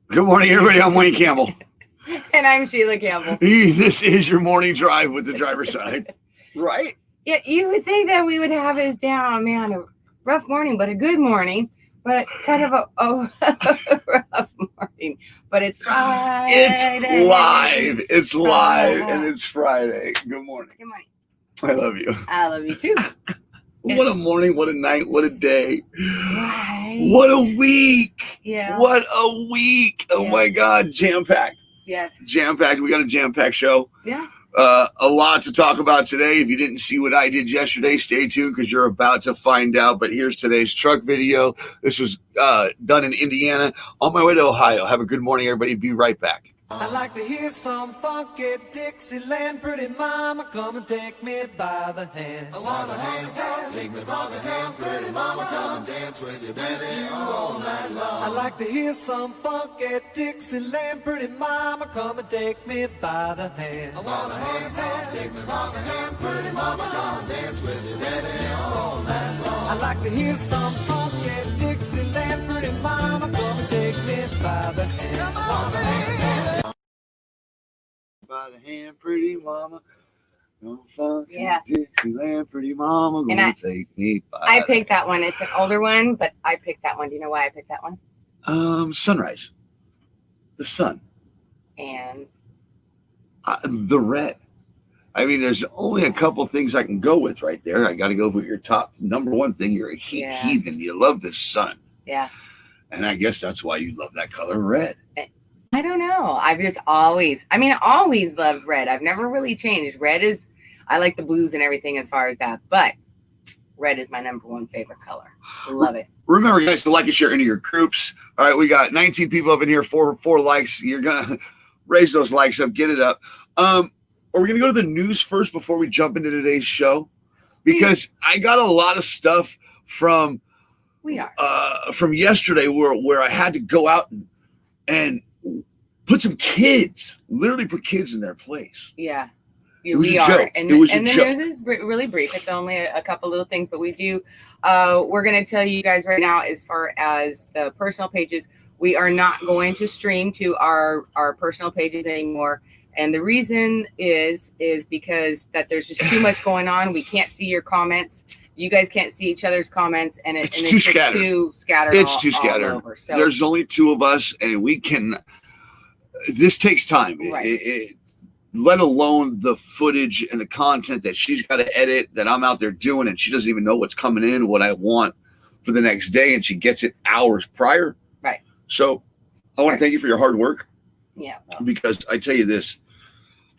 Good morning, everybody. I'm Wayne Campbell. And I'm Sheila Campbell. This is your morning drive with the driver's side, right? Yeah, you would think that we would have us down, man, a rough morning, but a good morning, but kind of a rough morning. But it's Friday. It's live. It's live, and it's Friday. Good morning. Good morning. I love you. I love you too. What a morning, what a night, what a day. Right. What a week. Yeah. What a week. Oh my God, jam-packed. Yes. Jam-packed. We got a jam-packed show. Yeah. A lot to talk about today. If you didn't see what I did yesterday, stay tuned because you're about to find out. But here's today's truck video. This was done in Indiana on my way to Ohio. Have a good morning, everybody. Be right back. I'd like to hear some funky Dixieland. Pretty mama, come and take me by the hand. I want a hand, take me by the hand. Pretty mama, come and dance with you, daddy, all night long. I'd like to hear some funky Dixieland. Pretty mama, come and take me by the hand. I want a hand, take me by the hand. Pretty mama, come and dance with you, daddy, all night long. I'd like to hear some funky Dixieland. Pretty mama, come and take me by the hand. Come on, baby. By the hand, pretty mama. Don't fuck Yeah. Dixieland, pretty mama. And Gonna take me by I picked that one. It's an older one, but I picked that one. Do you know why I picked that one? Sunrise. The sun. And The red. I mean, there's only a couple things I can go with right there. I got to go with your top number one thing. You're a heathen. You love the sun. yeah. And I guess that's why you love that color red. I don't know. I've just always loved red. I've never really changed. I like the blues and everything as far as that, but red is my number one favorite color. Love it. Remember, guys, to like and share into your groups. All right, we got 19 people up in here, four likes. You're going to raise those likes up, get it up. Are we going to go to the news first before we jump into today's show? Because I got a lot of stuff from yesterday where I had to go out and put some kids, literally put kids in their place. Yeah. We are. And the news is really brief. It's only a couple little things, but we're going to tell you guys right now, as far as the personal pages, we are not going to stream to our personal pages anymore. And the reason is because that there's just too much going on. We can't see your comments. You guys can't see each other's comments, and it's too scattered. It's too scattered. All over. So there's only two of us, and we can. This takes time. Right. Let alone the footage and the content that she's got to edit that I'm out there doing, and she doesn't even know what's coming in, what I want for the next day, and she gets it hours prior. Right. So I want to thank you for your hard work. Yeah. Because I tell you this,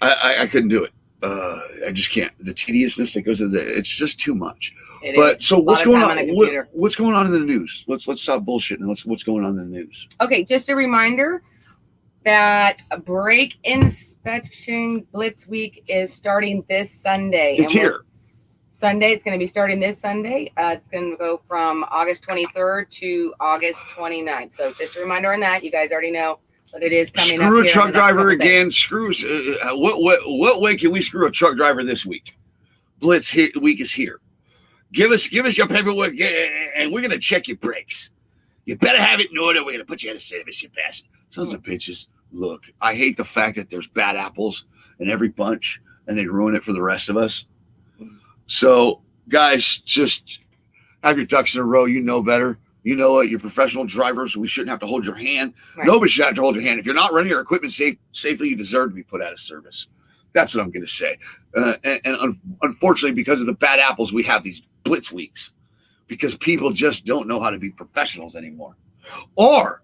I couldn't do it. I just can't. The tediousness that goes into it's just too much. So what's going on? What's going on in the news? Let's stop bullshitting and what's going on in the news. Okay, just a reminder that a brake inspection blitz week is starting this Sunday. It's here. Sunday. It's going to be starting this Sunday. It's going to go from August 23rd to August 29th. So just a reminder on that. You guys already know. But it is coming up. Screw a truck driver again. Screws. What way can we screw a truck driver this week? Blitz week is here. Give us your paperwork, and we're gonna check your brakes. You better have it in order. We're gonna put you out of service, you bastard. Sons of bitches. Look, I hate the fact that there's bad apples in every bunch, and they ruin it for the rest of us. So, guys, just have your ducks in a row. You know better. You know what? You're professional drivers. We shouldn't have to hold your hand. Right. Nobody should have to hold your hand. If you're not running your equipment safely, you deserve to be put out of service. That's what I'm going to say. Unfortunately, because of the bad apples, we have these blitz weeks because people just don't know how to be professionals anymore, or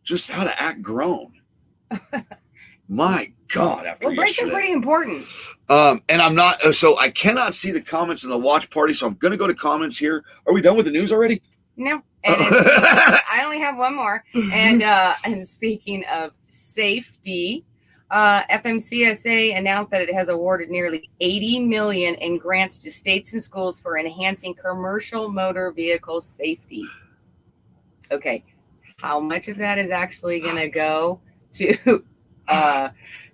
just how to act grown. My God, after brakes are pretty important. And I'm not. So I cannot see the comments in the watch party. So I'm going to go to comments here. Are we done with the news already? No, and I only have one more. And speaking of safety, FMCSA announced that it has awarded nearly $80 million in grants to states and schools for enhancing commercial motor vehicle safety. Okay, how much of that is actually going to go to?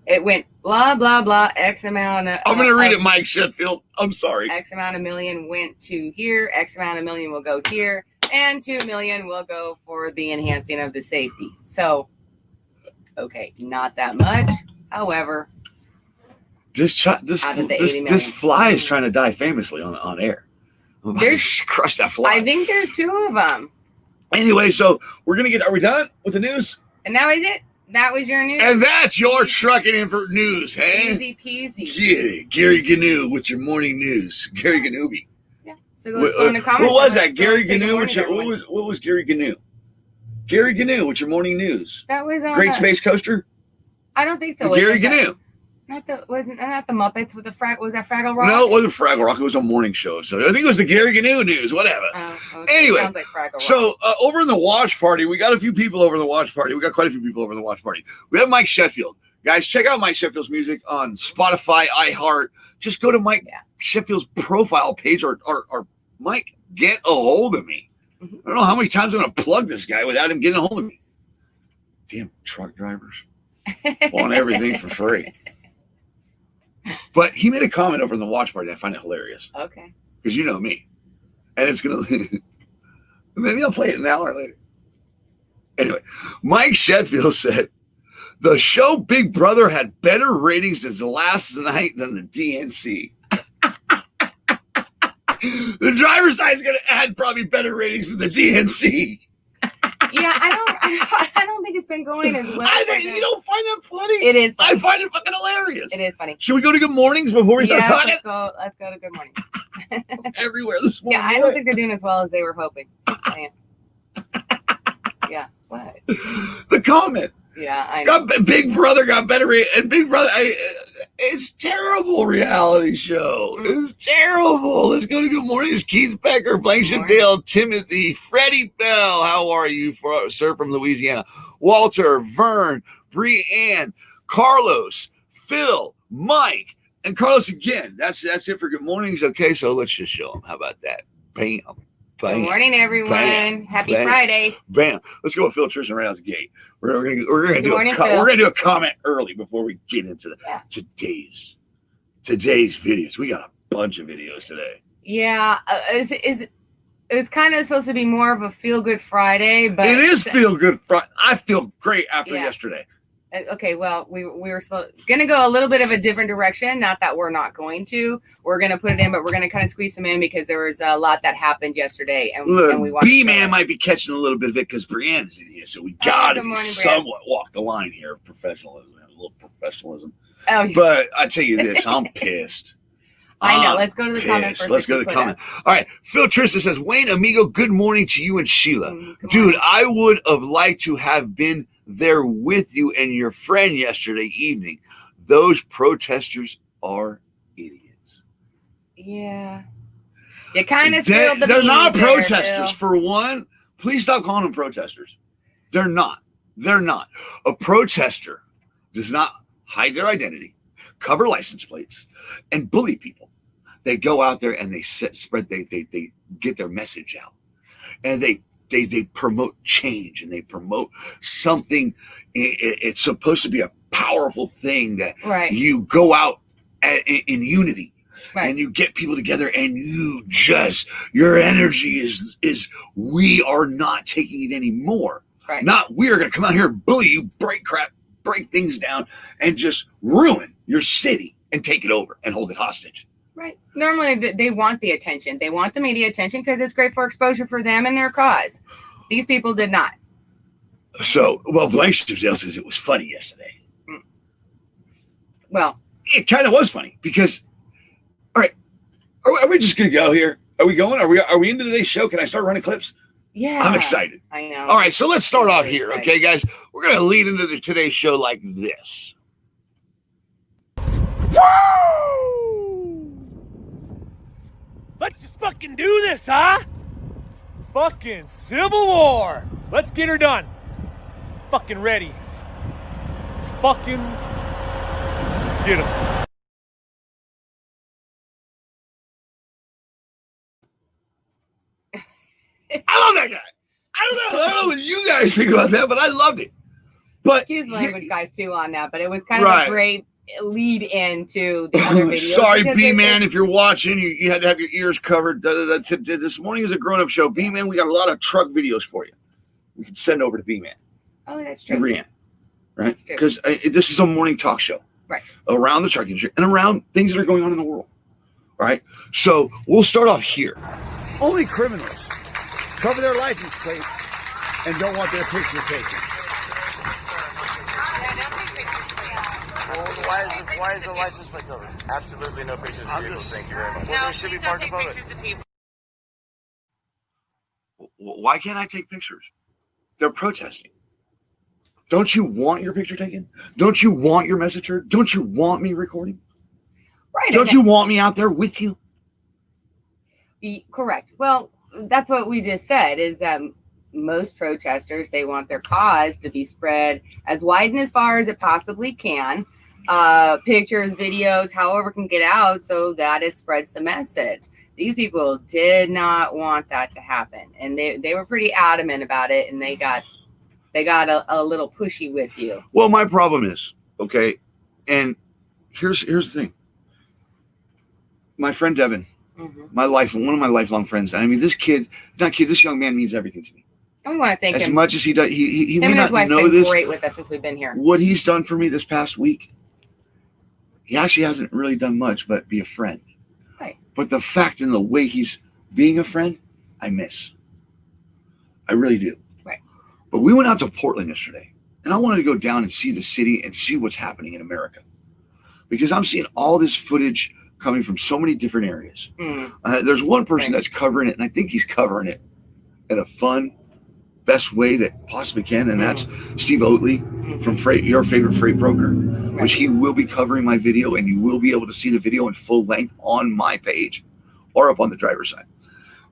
It went blah blah blah. X amount. I'm going to read it, Mike Sheffield. I'm sorry. X amount of million went to here. X amount of million will go here. and $2 million will go for the enhancing of the safety. So, okay, not that much. However, this fly is trying to die famously on air. I'm about to crush that fly. I think there's 2 of them. Anyway, so we're gonna are we done with the news? And that was it. That was your news. And that's your trucking in for news, hey? Easy peasy. Get it. Gary Gnu with your morning news. Gary Gnuby. Yeah. So let's go in the comments. What was that? Gary Gnu with your what was Gary Gnu? Gary Gnu with your morning news. That was on Great Space Coaster? I don't think so. Gary Gnu. Not the Muppets with the was that Fraggle Rock? No, it wasn't Fraggle Rock. It was a morning show. So I think it was the Gary Gnu news, whatever. Okay. Anyway, sounds like Fraggle Rock. So over in the watch party, we got a few people over in the watch party. We got quite a few people over in the watch party. We have Mike Sheffield. Guys, check out Mike Sheffield's music on Spotify, iHeart. Just go to Mike Sheffield's profile page or Mike, get a hold of me. Mm-hmm. I don't know how many times I'm going to plug this guy without him getting a hold of me. Damn truck drivers want everything for free. But he made a comment over in the watch party. I find it hilarious. Okay. Because you know me. And it's going to... Maybe I'll play it now or later. Anyway, Mike Sheffield said, the show Big Brother had better ratings than the last night than the DNC. The driver's side is going to add probably better ratings than the DNC. Yeah, I don't think it's been going as well. I think you don't find that funny. It is funny. I find it fucking hilarious. It is funny. Should we go to good mornings before we start talking? Let's go to good morning. Everywhere this morning. Yeah, I don't think they're doing as well as they were hoping. Just saying. Yeah, what? The comment. Yeah, I know. Big Brother got better and Big Brother, it's terrible reality show. It's terrible. Let's go to good mornings. Keith Becker, Blanchard Dale, Timothy, Freddie Bell. How are you, sir, from Louisiana? Walter, Vern, Breanne, Carlos, Phil, Mike, and Carlos again. That's it for good mornings. Okay, so let's just show them. How about that? Bam. Bam. Good morning, everyone. Bam. Happy Bam. Friday. Bam. Let's go with Phil Tristan right out the gate. We're gonna do a comment early before we get into today's videos. We got a bunch of videos today. Yeah, it was kind of supposed to be more of a feel good Friday, but it is feel good Friday. I feel great after yesterday. Okay, well, we were going to go a little bit of a different direction. Not that we're not going to. We're going to put it in, but we're going to kind of squeeze them in because there was a lot that happened yesterday. And we want BMan might be catching a little bit of it because Breanne is in here. So we got to somewhat walk the line here of professionalism. A little professionalism. Oh, but I tell you this, I'm pissed. I know. Let's go to the comment first. Let's go to the comment. All right. Phil Trista says, Wayne, amigo, good morning to you and Sheila. Dude, I would have liked to have been there with you and your friend yesterday evening. Those protesters are idiots. Yeah. You kind of spilled the beans. They're not protesters, for one. Please stop calling them protesters. They're not. They're not. A protester does not hide their identity, cover license plates, and bully people. They go out there and they get their message out. And they promote change and they promote something. It's supposed to be a powerful thing that you go out in unity and you get people together and your energy is we are not taking it anymore. Not we are going to come out here and bully you, break things down and just ruin your city and take it over and hold it hostage. Right. Normally, they want the attention. They want the media attention because it's great for exposure for them and their cause. These people did not. So, Blanchard says it was funny yesterday. Well, it kind of was funny because, all right, are we just going to go here? Are we going? Are we into today's show? Can I start running clips? Yeah. I'm excited. I know. All right, so let's start off here, okay, guys? We're going to lead into today's show like this. Let's just fucking do this, huh? Fucking Civil War. Let's get her done. Fucking ready. Fucking. Let's get him. I love that guy. I don't know what you guys think about that, but I loved it. But excuse language, guys, too, on that. But it was kind of a great lead into the other videos. Sorry, because BMan, it's- if you're watching, you had to have your ears covered. This morning is a grown-up show. BMan, we got a lot of truck videos for you. We can send over to BMan. Oh, that's And true. Brianne, right? That's true. Because this is a morning talk show. Right. Around the truck industry and around things that are going on in the world. All right. So we'll start off here. Only criminals cover their license plates and don't want their picture taken. Why is the license plate covered? Absolutely no pictures of vehicles. Thank you very much. Well, they should be parked above it. Why can't I take pictures? They're protesting. Don't you want your picture taken? Don't you want your message heard? Don't you want me recording? Right. Don't you want me out there with you? Correct. Well, that's what we just said, is that most protesters, they want their cause to be spread as wide and as far as it possibly can. Pictures, videos, however can get out so that it spreads the message. These people did not want that to happen, and they were pretty adamant about it, and they got a little pushy with you. Well, my problem is, okay, and here's the thing. My friend Devin, one of my lifelong friends. I mean, this young man means everything to me. I want to thank As him. much as he does, he Him may and his not wife know been this. great with us since we've been here. What he's done for me this past week, he actually hasn't really done much but be a friend. Right. But the fact and the way he's being a friend, I miss. I really do. Right. But we went out to Portland yesterday, and I wanted to go down and see the city and see what's happening in America. Because I'm seeing all this footage coming from so many different areas. There's one person that's covering it, and I think he's covering it in a fun, best way that possibly can, and that's Steve Oatley from Your Favorite Freight Broker, which he will be covering my video, and you will be able to see the video in full length on my page or up on the driver's side.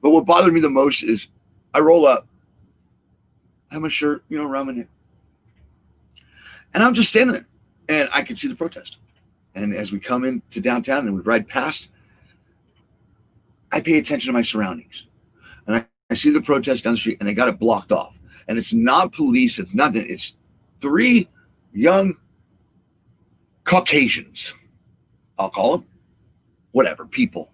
But what bothered me the most is I roll up, I have my shirt, around my neck, and I'm just standing there, and I can see the protest. And as we come into downtown and we ride past, I pay attention to my surroundings. And I see the protest down the street, and they got it blocked off. And it's not police, it's nothing. It's 3 young Caucasians, I'll call them, whatever, people.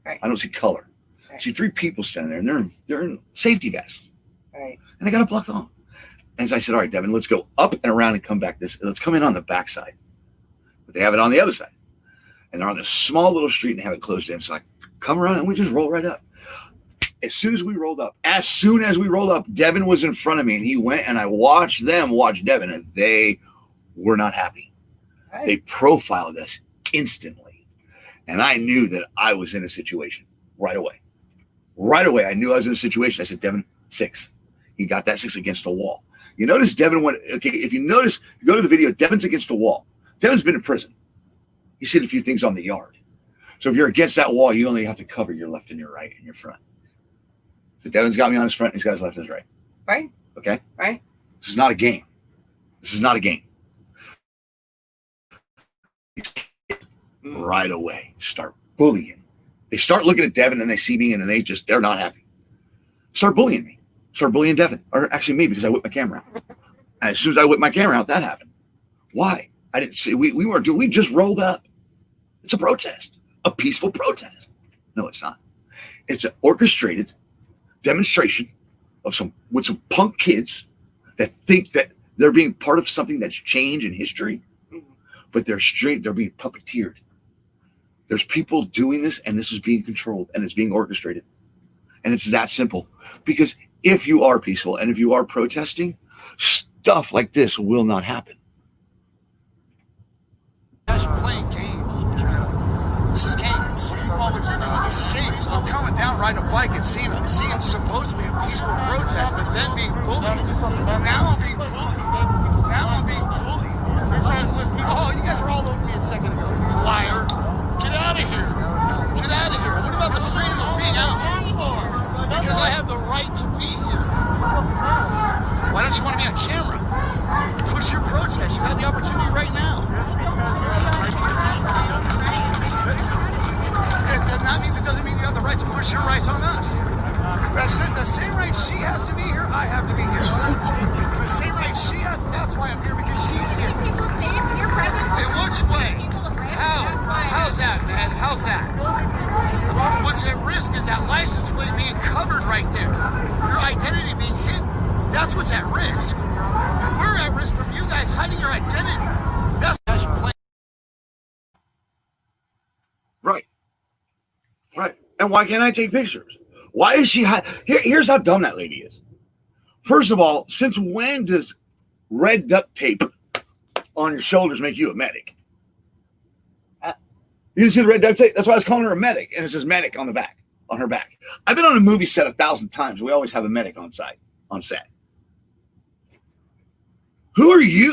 Right. I don't see color. Right. I see 3 people standing there, and they're in safety vests. Right. And they got it blocked off. And so I said, all right, Devin, let's go up and around and come back let's come in on the backside. But they have it on the other side. And they're on this small little street and have it closed in. So I come around and we just roll right up. As soon as we rolled up, Devin was in front of me, and he went, and I watched them watch Devin, and they were not happy. Right. They profiled us instantly. And I knew that I was in a situation right away. Right away, I knew I was in a situation. I said, Devin, 6. He got that 6 against the wall. You notice Devin went, okay, if you notice, you go to the video, Devin's against the wall. Devin's been in prison. He's seen a few things on the yard. So if you're against that wall, you only have to cover your left and your right and your front. So Devin's got me on his front, and he's got his left and his right. Right. Okay? Right. This is not a game. This is not a game. Right away, start bullying. They start looking at Devin, and they see me, and they're not happy. Start bullying me. Start bullying Devin, or actually me, because I whipped my camera out. And as soon as I whipped my camera out, that happened. Why? I didn't see. We just rolled up. It's a protest, a peaceful protest. No, it's not. It's an orchestrated demonstration of some punk kids that think that they're being part of something that's change in history, but they're being puppeteered. There's people doing this, and this is being controlled, and it's being orchestrated. And it's that simple. Because if you are peaceful and if you are protesting, stuff like this will not happen. Guys are playing games. This is games. This is games. I'm coming down riding a bike and seeing supposedly a peaceful protest, but then being bullied. Now I'm being bullied. Oh, you guys were all over me a second ago. Liar. Get out of here. Get out of here. What about the freedom of being out? Because I have the right to be here. Why don't you want to be on camera? Push your protest. You have the opportunity right now. And that means it doesn't mean you have the right to push your rights on us. The same right she has to be here, I have to be here. The same right she has, that's why I'm here, because she's here. People safe in your presence? In which way? what's at risk is that license plate being covered right there. Your identity being hidden. That's what's at risk. We're at risk from you guys hiding your identity. That's how you play. Right. Right. And why can't I take pictures? Why is she here's how dumb that lady is. First of all, since when does red duct tape on your shoulders make you a medic? You didn't see the red duct tape? That's why I was calling her a medic. And it says medic on the back, on her back. I've been on a movie set 1,000 times. We always have a medic on set. Who are you?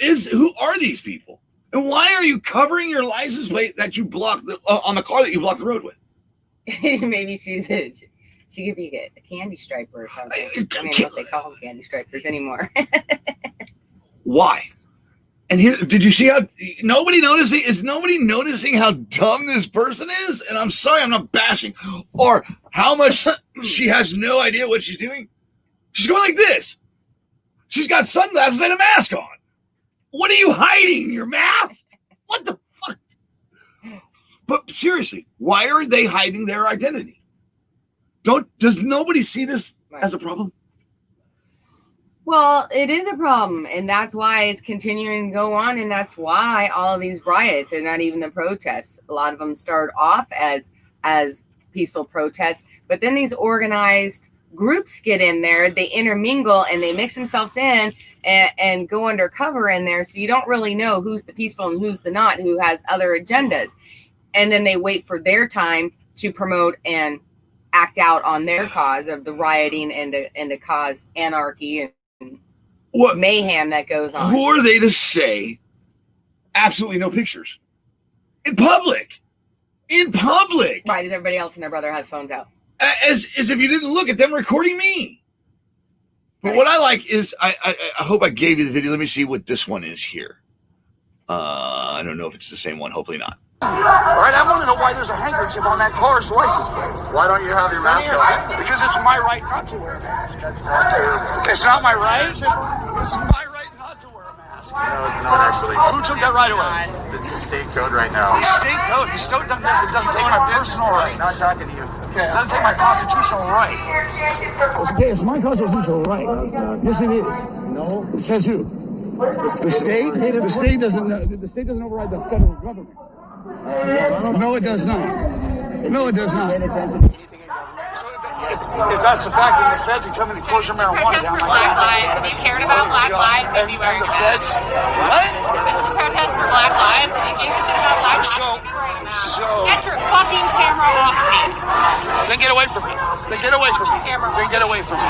Who are these people? And why are you covering your license plate that you blocked on the car that you blocked the road with? Maybe she could be a candy striper or something. I don't know if they call them candy stripers anymore. Why? And here, did you see how nobody noticing? Is nobody noticing how dumb this person is? And I'm sorry, I'm not bashing, or how much she has no idea what she's doing. She's going like this. She's got sunglasses and a mask on. What are you hiding? Your mouth? What the fuck? But seriously, why are they hiding their identity? Does nobody see this as a problem? Well, it is a problem, and that's why it's continuing to go on, and that's why all of these riots, and not even the protests, a lot of them start off as peaceful protests, but then these organized groups get in there, they intermingle, and they mix themselves in and go undercover in there, so you don't really know who's the peaceful and who's the not, who has other agendas. And then they wait for their time to promote and act out on their cause of the rioting and to cause anarchy and mayhem that goes on. Who are they to say absolutely no pictures in public? In public, right? As everybody else and their brother has phones out, as if you didn't look at them recording me. But what I like is I hope I gave you the video. Let me see what this one is here. I don't know if it's the same one. Hopefully not. All right, I want to know why there's a handkerchief on that car's license plate. Why don't you have your mask on? Because it's my right not to wear a mask. It's not my right? It's my right not to wear a mask. No, it's not actually. Who took that right away? It's the state code right now. The state code? The state doesn't take my personal right. I'm not talking to you. Okay. It doesn't take my constitutional right. It's my constitutional right. Yes, it is. No. It says who? The state? The state doesn't override the federal government. No, it does not. No, it does not. If that's the fact, then the feds can come in and close your marijuana down. Black lives. If you cared about Black lives, you'd be wearing a mask. What? This is a protest for Black lives. If you gave a shit about Black lives, you'd be wearing a mask. Get your fucking camera off me. Then get away from me. Then get away from me. Then get away from me.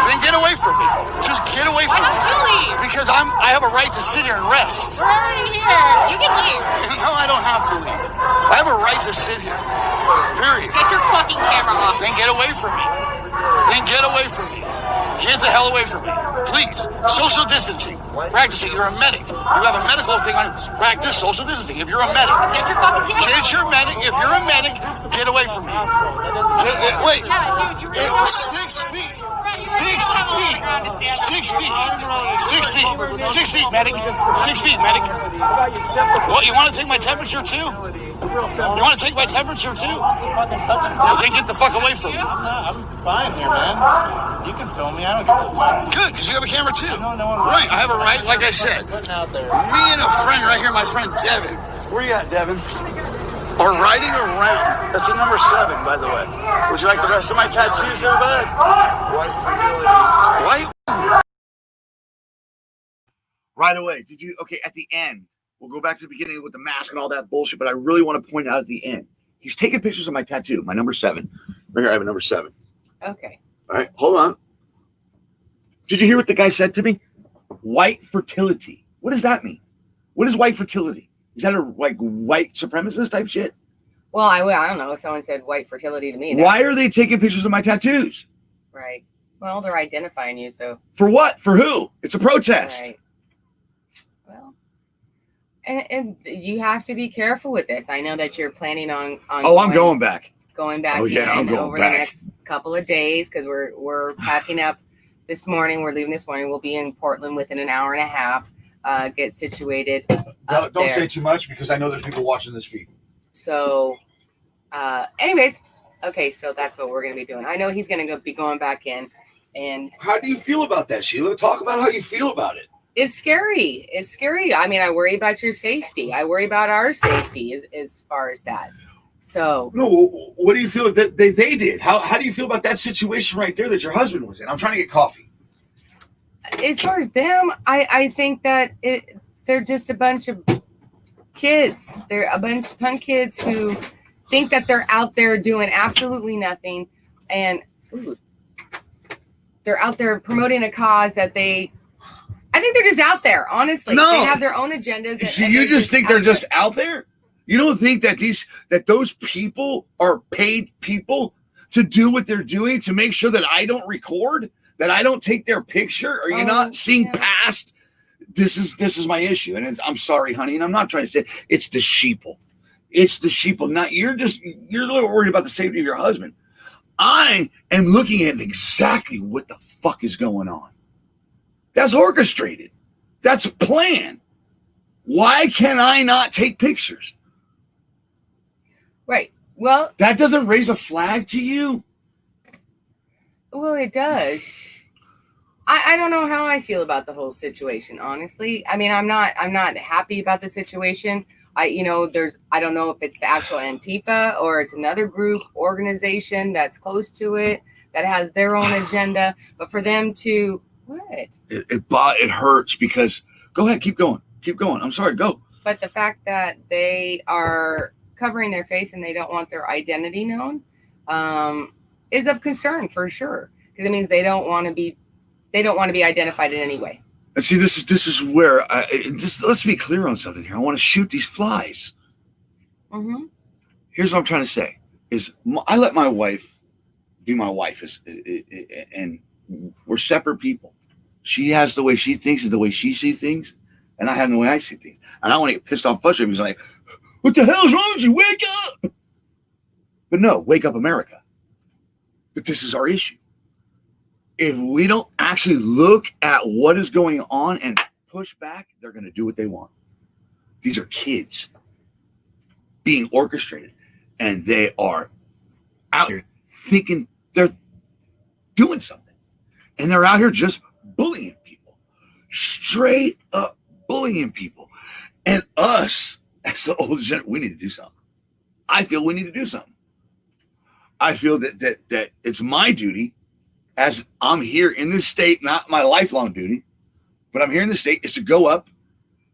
Then get away from me. Just get away from me. Why don't you leave? Because I have a right to sit here and rest. We're already here. You can leave. No, I don't have to leave. I have a right to sit here. Period. Get your fucking camera off. Then get away from me. Then get away from me. Get the hell away from me. Please. Social distancing. Practice it. You're a medic. You have a medical thing on. Practice social distancing. If you're a medic. Get your fucking camera. Get your medic. If you're a medic, get away from me. Wait. Yeah, dude, you really 6 feet. 6 feet. 6 feet. 6 feet. 6 feet, medic. 6 feet, medic. What, you want to take my temperature too? You want to take my temperature too? Then get the fuck away from me. I'm fine here, man. You can film me. I don't give a fuck. Good, because you have a camera too. No, Right, I have a right, like I said. Out there. Me and a friend right here, my friend Devin. Where you at, Devin? Are riding around. That's a number 7, by the way. Would you like the rest of my tattoos there, bud? White fertility. White? Right away. Okay, at the end, we'll go back to the beginning with the mask and all that bullshit, but I really want to point out at the end. He's taking pictures of my tattoo, my number 7. Right here, I have a number 7. Okay. All right, hold on. Did you hear what the guy said to me? White fertility. What does that mean? What is white fertility? Is that a white supremacist type shit? Well, I don't know. Someone said white fertility to me. Why are they taking pictures of my tattoos? Right. Well, they're identifying you, so. For what? For who? It's a protest. Right. Well, and you have to be careful with this. I know that you're planning on I'm going back. Going back. Oh yeah, I'm going over back. the next couple of days because we're packing up this morning. We're leaving this morning. We'll be in Portland within an hour and a half. Get situated. Don't there. say too much because I know there's people watching this feed. So, anyways, Okay, so that's what we're going to be doing. I know he's going to be going back in. And how do you feel about that, Sheila? Talk about how you feel about it. It's scary. It's scary. I mean, I worry about your safety. I worry about our safety as far as that. So, no, what do you feel that they did? How do you feel about that situation right there that your husband was in? I'm trying to get coffee. As far as them, I think that they're just a bunch of kids. They're a bunch of punk kids who think that they're out there doing absolutely nothing, and they're out there promoting a cause that I think they're just out there. Honestly, no. They have their own agendas. So you just think they're just out there? You don't think that those people are paid people to do what they're doing, to make sure that I don't record, that I don't take their picture? Are you not seeing past? This is my issue, and I'm sorry, honey, and I'm not trying to say it's the sheeple. It's the sheeple. Not you're a little worried about the safety of your husband. I am looking at exactly what the fuck is going on. That's orchestrated. That's planned. Why can I not take pictures? Right. Well, that doesn't raise a flag to you. Well, it does. I don't know how I feel about the whole situation, honestly. I mean, I'm not happy about the situation. I don't know if it's the actual Antifa or it's another group organization that's close to it that has their own agenda. But for them to it hurts because go ahead, keep going. I'm sorry, go. But the fact that they are covering their face and they don't want their identity known is of concern for sure, because it means they don't want to be identified in any way. And see, this is where let's be clear on something here. I want to shoot these flies. Mm-hmm. Here's what I'm trying to say: is I let my wife be my wife, and we're separate people. She has the way she thinks and the way she sees things, and I have the way I see things. And I want to get pissed off, frustrated because I'm like, "What the hell is wrong with you? Wake up!" But no, wake up, America. But this is our issue. If we don't actually look at what is going on and push back, they're going to do what they want. These are kids being orchestrated, and they are out here thinking they're doing something. And they're out here just bullying people, straight up bullying people. And us, as the old generation, we need to do something. I feel we need to do something. I feel that it's my duty, as I'm here in this state, not my lifelong duty, but I'm here in the state, is to go up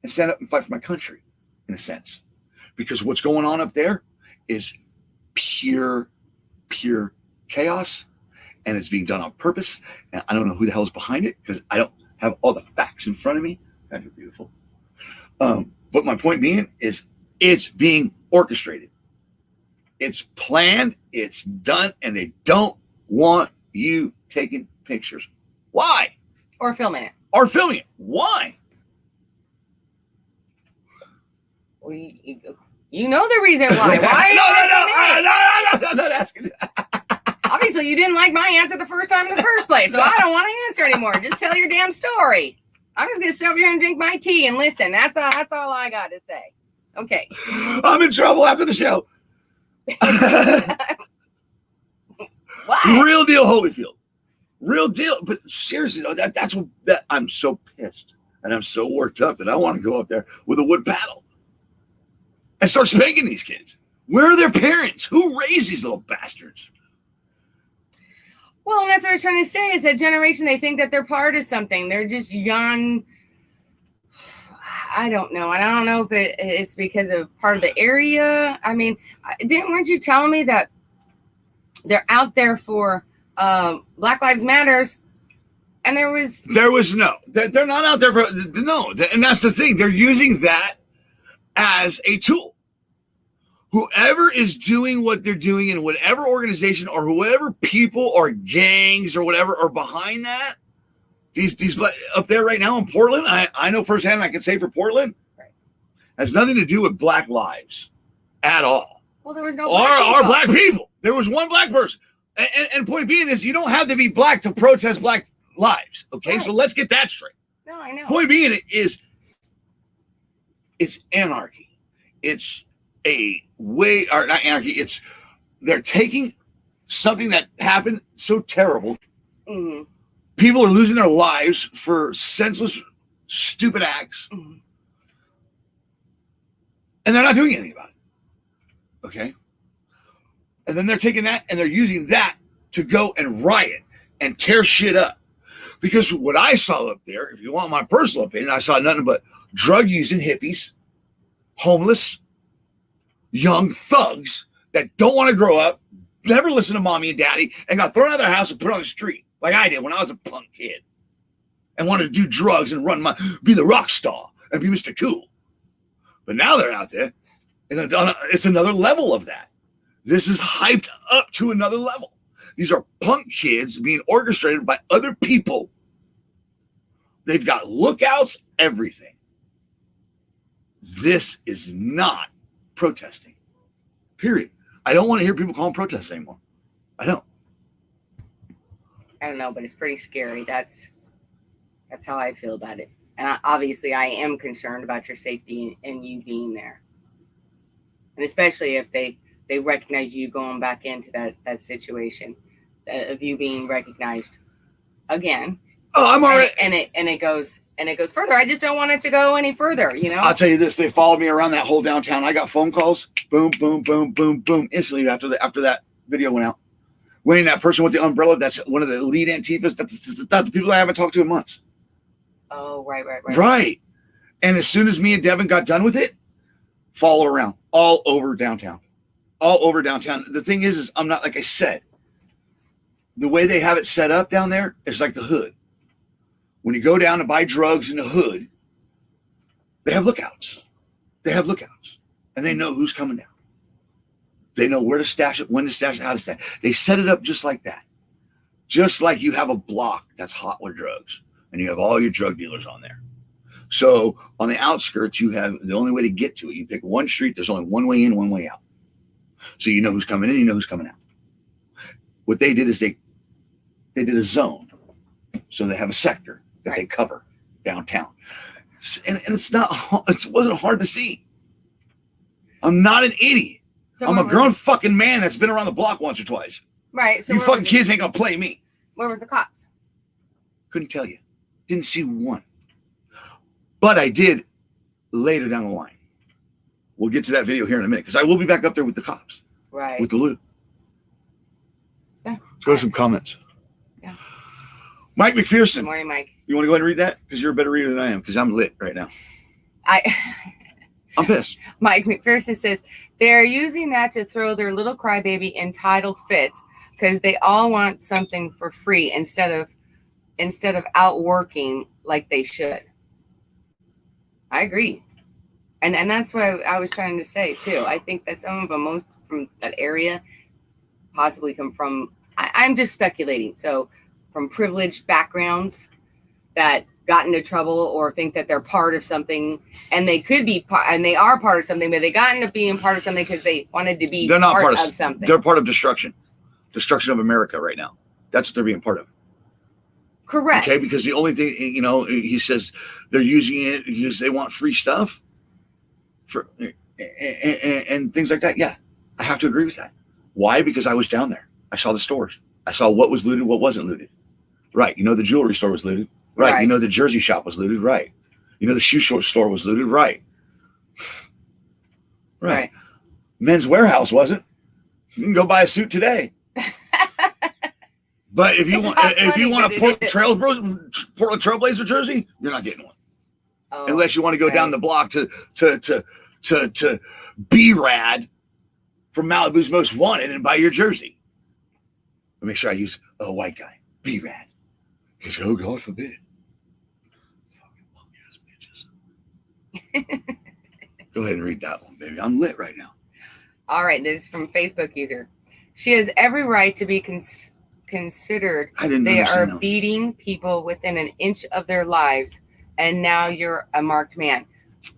and stand up and fight for my country, in a sense. Because what's going on up there is pure chaos, and it's being done on purpose. And I don't know who the hell is behind it, because I don't have all the facts in front of me. God, you're beautiful. But my point being is it's being orchestrated. It's planned, it's done, and they don't want you taking pictures. Why? Or filming it. Why? Well, you know the reason why. Why are you No, I'm not asking. Obviously, you didn't like my answer the first time in the first place, so I don't want to answer anymore. Just tell your damn story. I'm just going to sit over here and drink my tea and listen. That's all I got to say. Okay. I'm in trouble after the show. Why? Real deal, Holyfield. Real deal. But seriously, that's what I'm so pissed and I'm so worked up that I want to go up there with a wood paddle and start spanking these kids. Where are their parents? Who raised these little bastards? Well, and that's what I'm trying to say, is that generation, they think that they're part of something. They're just young. I don't know. And I don't know if it's because of part of the area. I mean, weren't you telling me that they're out there for Black Lives Matters? And there was no. They're not out there for no. And that's the thing. They're using that as a tool. Whoever is doing what they're doing in whatever organization or whoever people or gangs or whatever are behind that, these up there right now in Portland, I know firsthand, I can say for Portland, right, has nothing to do with Black lives at all. Well, there was no black people. There was one black person. And point being is, you don't have to be black to protest Black lives. Okay, right. So let's get that straight. No, I know. Point being is, it's anarchy. It's a way, or not anarchy. It's they're taking something that happened so terrible. Mm-hmm. People are losing their lives for senseless, stupid acts. Mm-hmm. And they're not doing anything about it. Okay? And then they're taking that and they're using that to go and riot and tear shit up. Because what I saw up there, if you want my personal opinion, I saw nothing but drug-using hippies, homeless, young thugs that don't want to grow up, never listen to mommy and daddy, and got thrown out of their house and put on the street like I did when I was a punk kid and wanted to do drugs and be the rock star and be Mr. Cool. But now they're out there, and it's another level of that. This is hyped up to another level. These are punk kids being orchestrated by other people. They've got lookouts, everything. This is not protesting, period. I don't want to hear people call them protests anymore. I don't know, but it's pretty scary. That's how I feel about it. And obviously I am concerned about your safety and you being there. And especially if they recognize you going back into that situation of you being recognized again. Oh, I'm already. And it goes further. I just don't want it to go any further, I'll tell you this: they followed me around that whole downtown. I got phone calls, boom, boom, boom, boom, boom, instantly after that video went out. Wayne, that person with the umbrella, that's one of the lead Antifas. That's the people I haven't talked to in months. Oh, right. Right. And as soon as me and Devin got done with it, followed around all over downtown. The thing is I'm not, like I said, the way they have it set up down there is like the hood. When you go down to buy drugs in the hood, they have lookouts. And they know who's coming down. They know where to stash it, when to stash it, how to stash it. They set it up just like that. Just like you have a block that's hot with drugs and you have all your drug dealers on there. So on the outskirts, you have the only way to get to it. You pick one street, there's only one way in, one way out. So you know who's coming in, you know who's coming out. What they did is they did a zone. So they have a sector that they cover downtown. And it wasn't hard to see. I'm not an idiot. So I'm a grown fucking man that's been around the block once or twice. Right. So you fucking kids ain't gonna play me. Where was the cops? Couldn't tell you. Didn't see one. But I did later down the line. We'll get to that video here in a minute because I will be back up there with the cops. Right. With the loot. Yeah. Let's go to some comments. Yeah. Mike McPherson. Good morning, Mike. You want to go ahead and read that? Because you're a better reader than I am because I'm lit right now. I'm pissed. Mike McPherson says they're using that to throw their little crybaby entitled fits because they all want something for free instead of out working like they should. I agree. And that's what I was trying to say too. I think that some of them, most from that area, possibly come from, I'm just speculating. So from privileged backgrounds that got into trouble or think that they're part of something, and they could be and they are part of something, but they got into being part of something because they wanted to be part of something. They're part of destruction of America right now. That's what they're being part of. Correct. Okay, because the only thing, he says they're using it because they want free stuff for and things like that. Yeah, I have to agree with that. Why? Because I was down there. I saw the stores. I saw what was looted, what wasn't looted. Right. The jewelry store was looted. Right. The jersey shop was looted. Right. The shoe store was looted. Right. Right. Men's Warehouse wasn't. You can go buy a suit today. But if you want a Portland Trailblazer jersey, you're not getting one. Oh, unless you want to go down the block to B-Rad from Malibu's Most Wanted and buy your jersey. But make sure I use a white guy. B-Rad. Because, oh, God forbid. Fucking punk ass bitches. Go ahead and read that one, baby. I'm lit right now. All right. This is from Facebook user. She has every right to be considered. They are beating people within an inch of their lives, and now you're a marked man.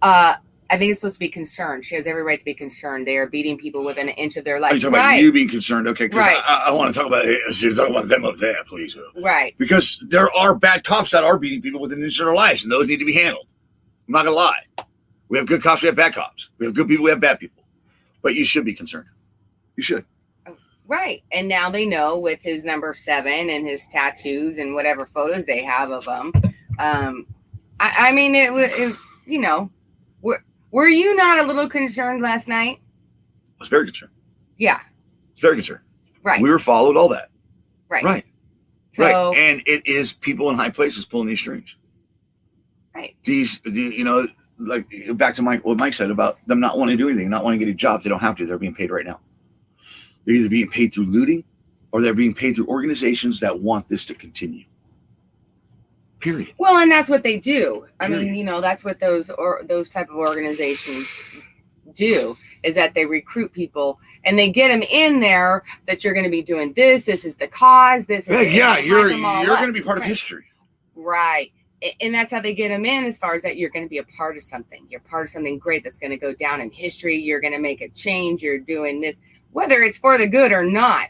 I think it's supposed to be concerned. She has every right to be concerned. They are beating people within an inch of their life. You're talking about you being concerned. Okay, because I want to talk about it. You're talking about them up there, please. Right. Because there are bad cops that are beating people within an inch of their lives, and those need to be handled. I'm not going to lie. We have good cops, we have bad cops. We have good people, we have bad people. But you should be concerned. You should. Right. And now they know with his number 7 and his tattoos and whatever photos they have of him. I mean, it you know, were you not a little concerned last night? I was very concerned. Yeah. I was very concerned. Right. We were followed, all that. Right. Right. So, right. And it is people in high places pulling these strings. Right. You know, like back to what Mike said about them not wanting to do anything, not wanting to get a job. They don't have to. They're being paid right now. They're either being paid through looting or they're being paid through organizations that want this to continue. Period. Well, and that's what they do. I mean, you know, that's what those type of organizations do, is that they recruit people and they get them in there that you're going to be doing this. This is the cause. This is you're going to be part of history. Right. And that's how they get them in, as far as that you're going to be a part of something. You're part of something great that's going to go down in history. You're going to make a change. You're doing this, whether it's for the good or not.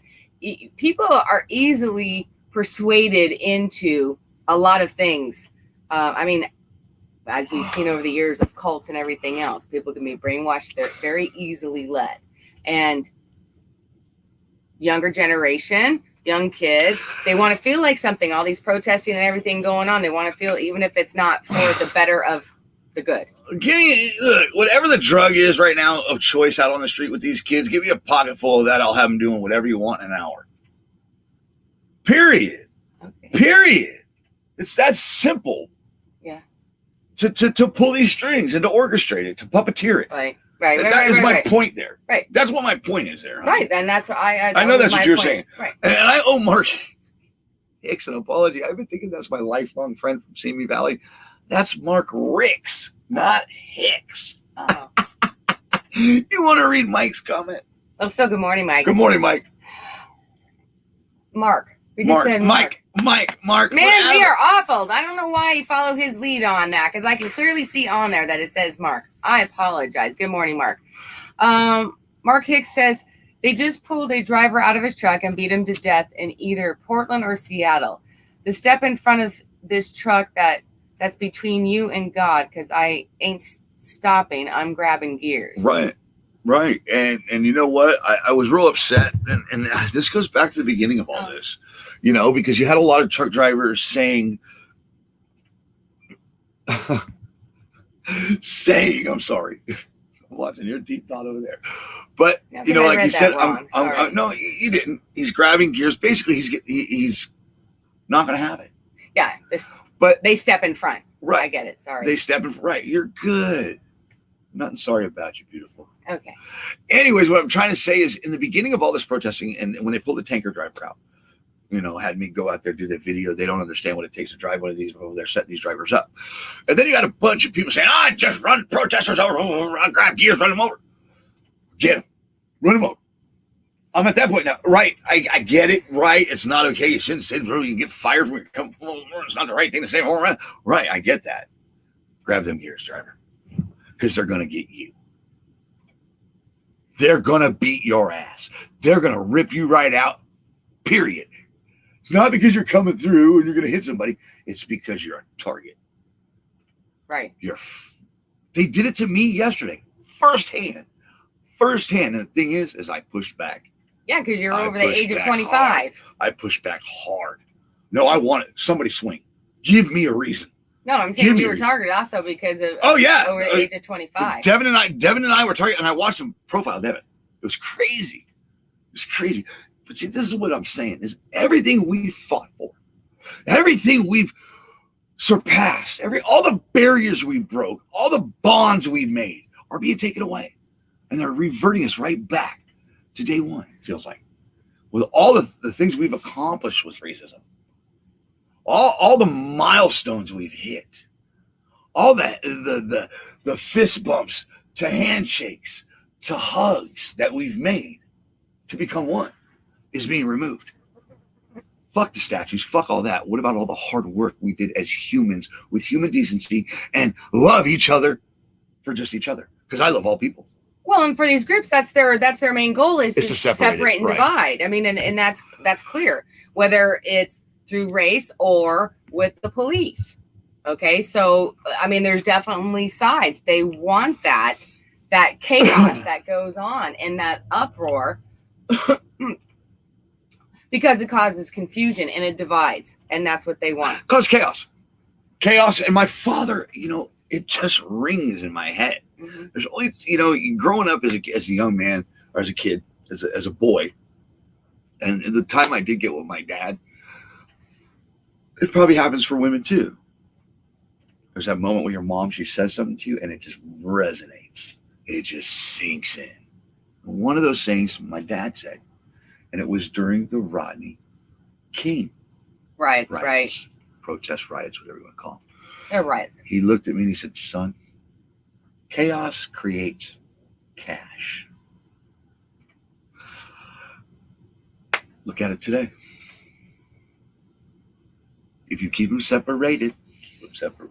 People are easily persuaded into a lot of things. I mean, as we've seen over the years of cults and everything else, people can be brainwashed. They're very easily led. And younger generation, young kids, they want to feel like something. All these protesting and everything going on, they want to feel, even if it's not for the better of the good. Look, whatever the drug is right now of choice out on the street with these kids, give me a pocket full of that. I'll have them doing whatever you want in an hour. Period. Okay. Period. It's that simple. Yeah. To pull these strings and to orchestrate it, to puppeteer it. Right. That is my point there. Right. That's what my point is there. Honey. Right. And that's what I know that's what you're saying. Right. And I owe Mark Hicks an apology. I've been thinking that's my lifelong friend from Simi Valley. That's Mark Ricks, not Hicks. Oh. You want to read Mike's comment? Oh, so good morning, Mike. Good morning, Mike. Mark. We just said Mark. Mark. Man, whatever. we are awful. I don't know why you follow his lead on that, because I can clearly see on there that it says Mark. I apologize. Good morning, Mark. Mark Hicks says they just pulled a driver out of his truck and beat him to death in either Portland or Seattle. The step in front of this truck that's between you and God, because I ain't stopping. I'm grabbing gears. Right. And you know what? I was real upset. And this goes back to the beginning of all this, you know, because you had a lot of truck drivers saying, I'm sorry. I'm watching your deep thought over there. But, you know, like you said, no, you didn't. He's grabbing gears. Basically, he's not going to have it. Yeah. But they step in front. Right. I get it. Sorry. They step in front. Right. You're good. Nothing sorry about you, beautiful. Okay. Anyways, what I'm trying to say is, in the beginning of all this protesting, and when they pulled the tanker driver out, you know, had me go out there, do the video. They don't understand what it takes to drive one of these over there, setting these drivers up. And then you got a bunch of people saying, I just run protesters over, I'll grab gears, run them over. Get them. Run them over. I'm at that point now. Right. I get it. Right. It's not okay. You shouldn't say, bro, you get fired from your company. It's not the right thing to say. Right. I get that. Grab them gears, driver. Because they're going to get you. They're going to beat your ass. They're going to rip you right out. Period. It's not because you're coming through and you're going to hit somebody. It's because you're a target. Right. They did it to me yesterday. Firsthand. And the thing is I pushed back. Yeah, because you're over the age of 25. I pushed back hard. No, I wanted somebody swing. Give me a reason. No, I'm saying you were targeted also because of over the age of 25. Devin and I were targeted, and I watched him profile Devin. It was crazy. But see, this is what I'm saying: is everything we fought for, everything we've surpassed, all the barriers we broke, all the bonds we made are being taken away, and they're reverting us right back to day one. It feels like, with all the things we've accomplished with racism. All the milestones we've hit, all the fist bumps to handshakes to hugs that we've made to become one is being removed. Fuck the statues, fuck all that. What about all the hard work we did as humans with human decency and love each other for just each other? Because I love all people. Well, and for these groups, that's their main goal is to separate and divide. I mean, and that's clear, whether it's through race or with the police. Okay, so I mean, there's definitely sides. They want that chaos that goes on and that uproar Because it causes confusion and it divides, and that's what they want. Cause chaos. And my father, it just rings in my head. Mm-hmm. There's only, growing up as a young man or as a kid, as a boy, and the time I did get with my dad, it probably happens for women too. There's that moment where your mom, she says something to you and it just resonates. It just sinks in. And one of those things my dad said, and it was during the Rodney King riots. Right. Protest riots, whatever you want to call them. They're riots. He looked at me and he said, son, chaos creates cash. Look at it today. If you keep them separated, separate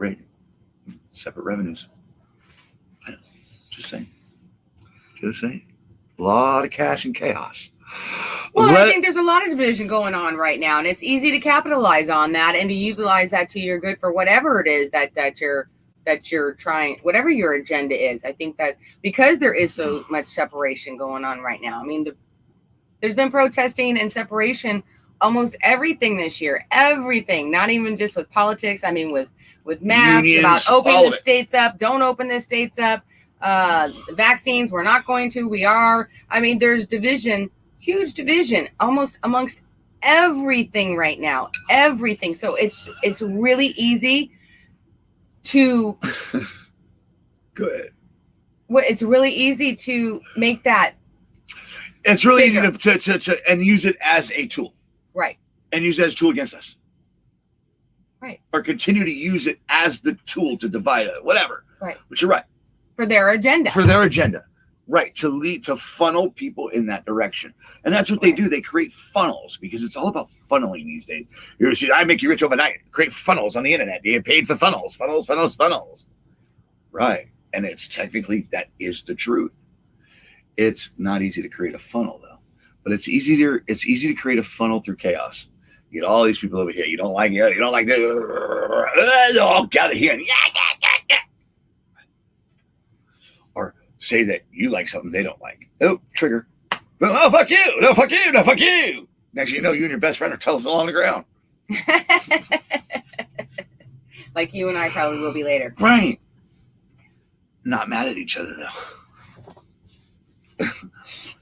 revenues. I know. Just saying. A lot of cash and chaos. Well, I think there's a lot of division going on right now, and it's easy to capitalize on that and to utilize that to your good for whatever it is that you're trying, whatever your agenda is. I think that because there is so much separation going on right now. I mean, there's been protesting and separation almost everything this year. Everything, not even just with politics. I mean, with masks, unions, about opening the states up, don't open the states up. Vaccines, we're not going to, we are. I mean, there's division. Huge division almost amongst everything right now. Everything. So it's really easy to go ahead. It's really easy to make that. It's really bigger. easy to and use it as a tool. Right. And use it as a tool against us. Right. Or continue to use it as the tool to divide it. Whatever. Right. But you're right. For their agenda. Right, to funnel people in that direction. And that's what they do. They create funnels because it's all about funneling these days. You see, I make you rich overnight. Create funnels on the internet. You get paid for funnels. Right. And it's technically, that is the truth. It's not easy to create a funnel though. But it's easy to create a funnel through chaos. You get all these people over here. You don't like it. You don't like that. They'll all gather here and or say that you like something they don't like. Oh, trigger. Oh, fuck you. No, fuck you. No, fuck you. Next thing you know, you and your best friend are tossing along the ground. Like you and I probably will be later. Right. Not mad at each other, though.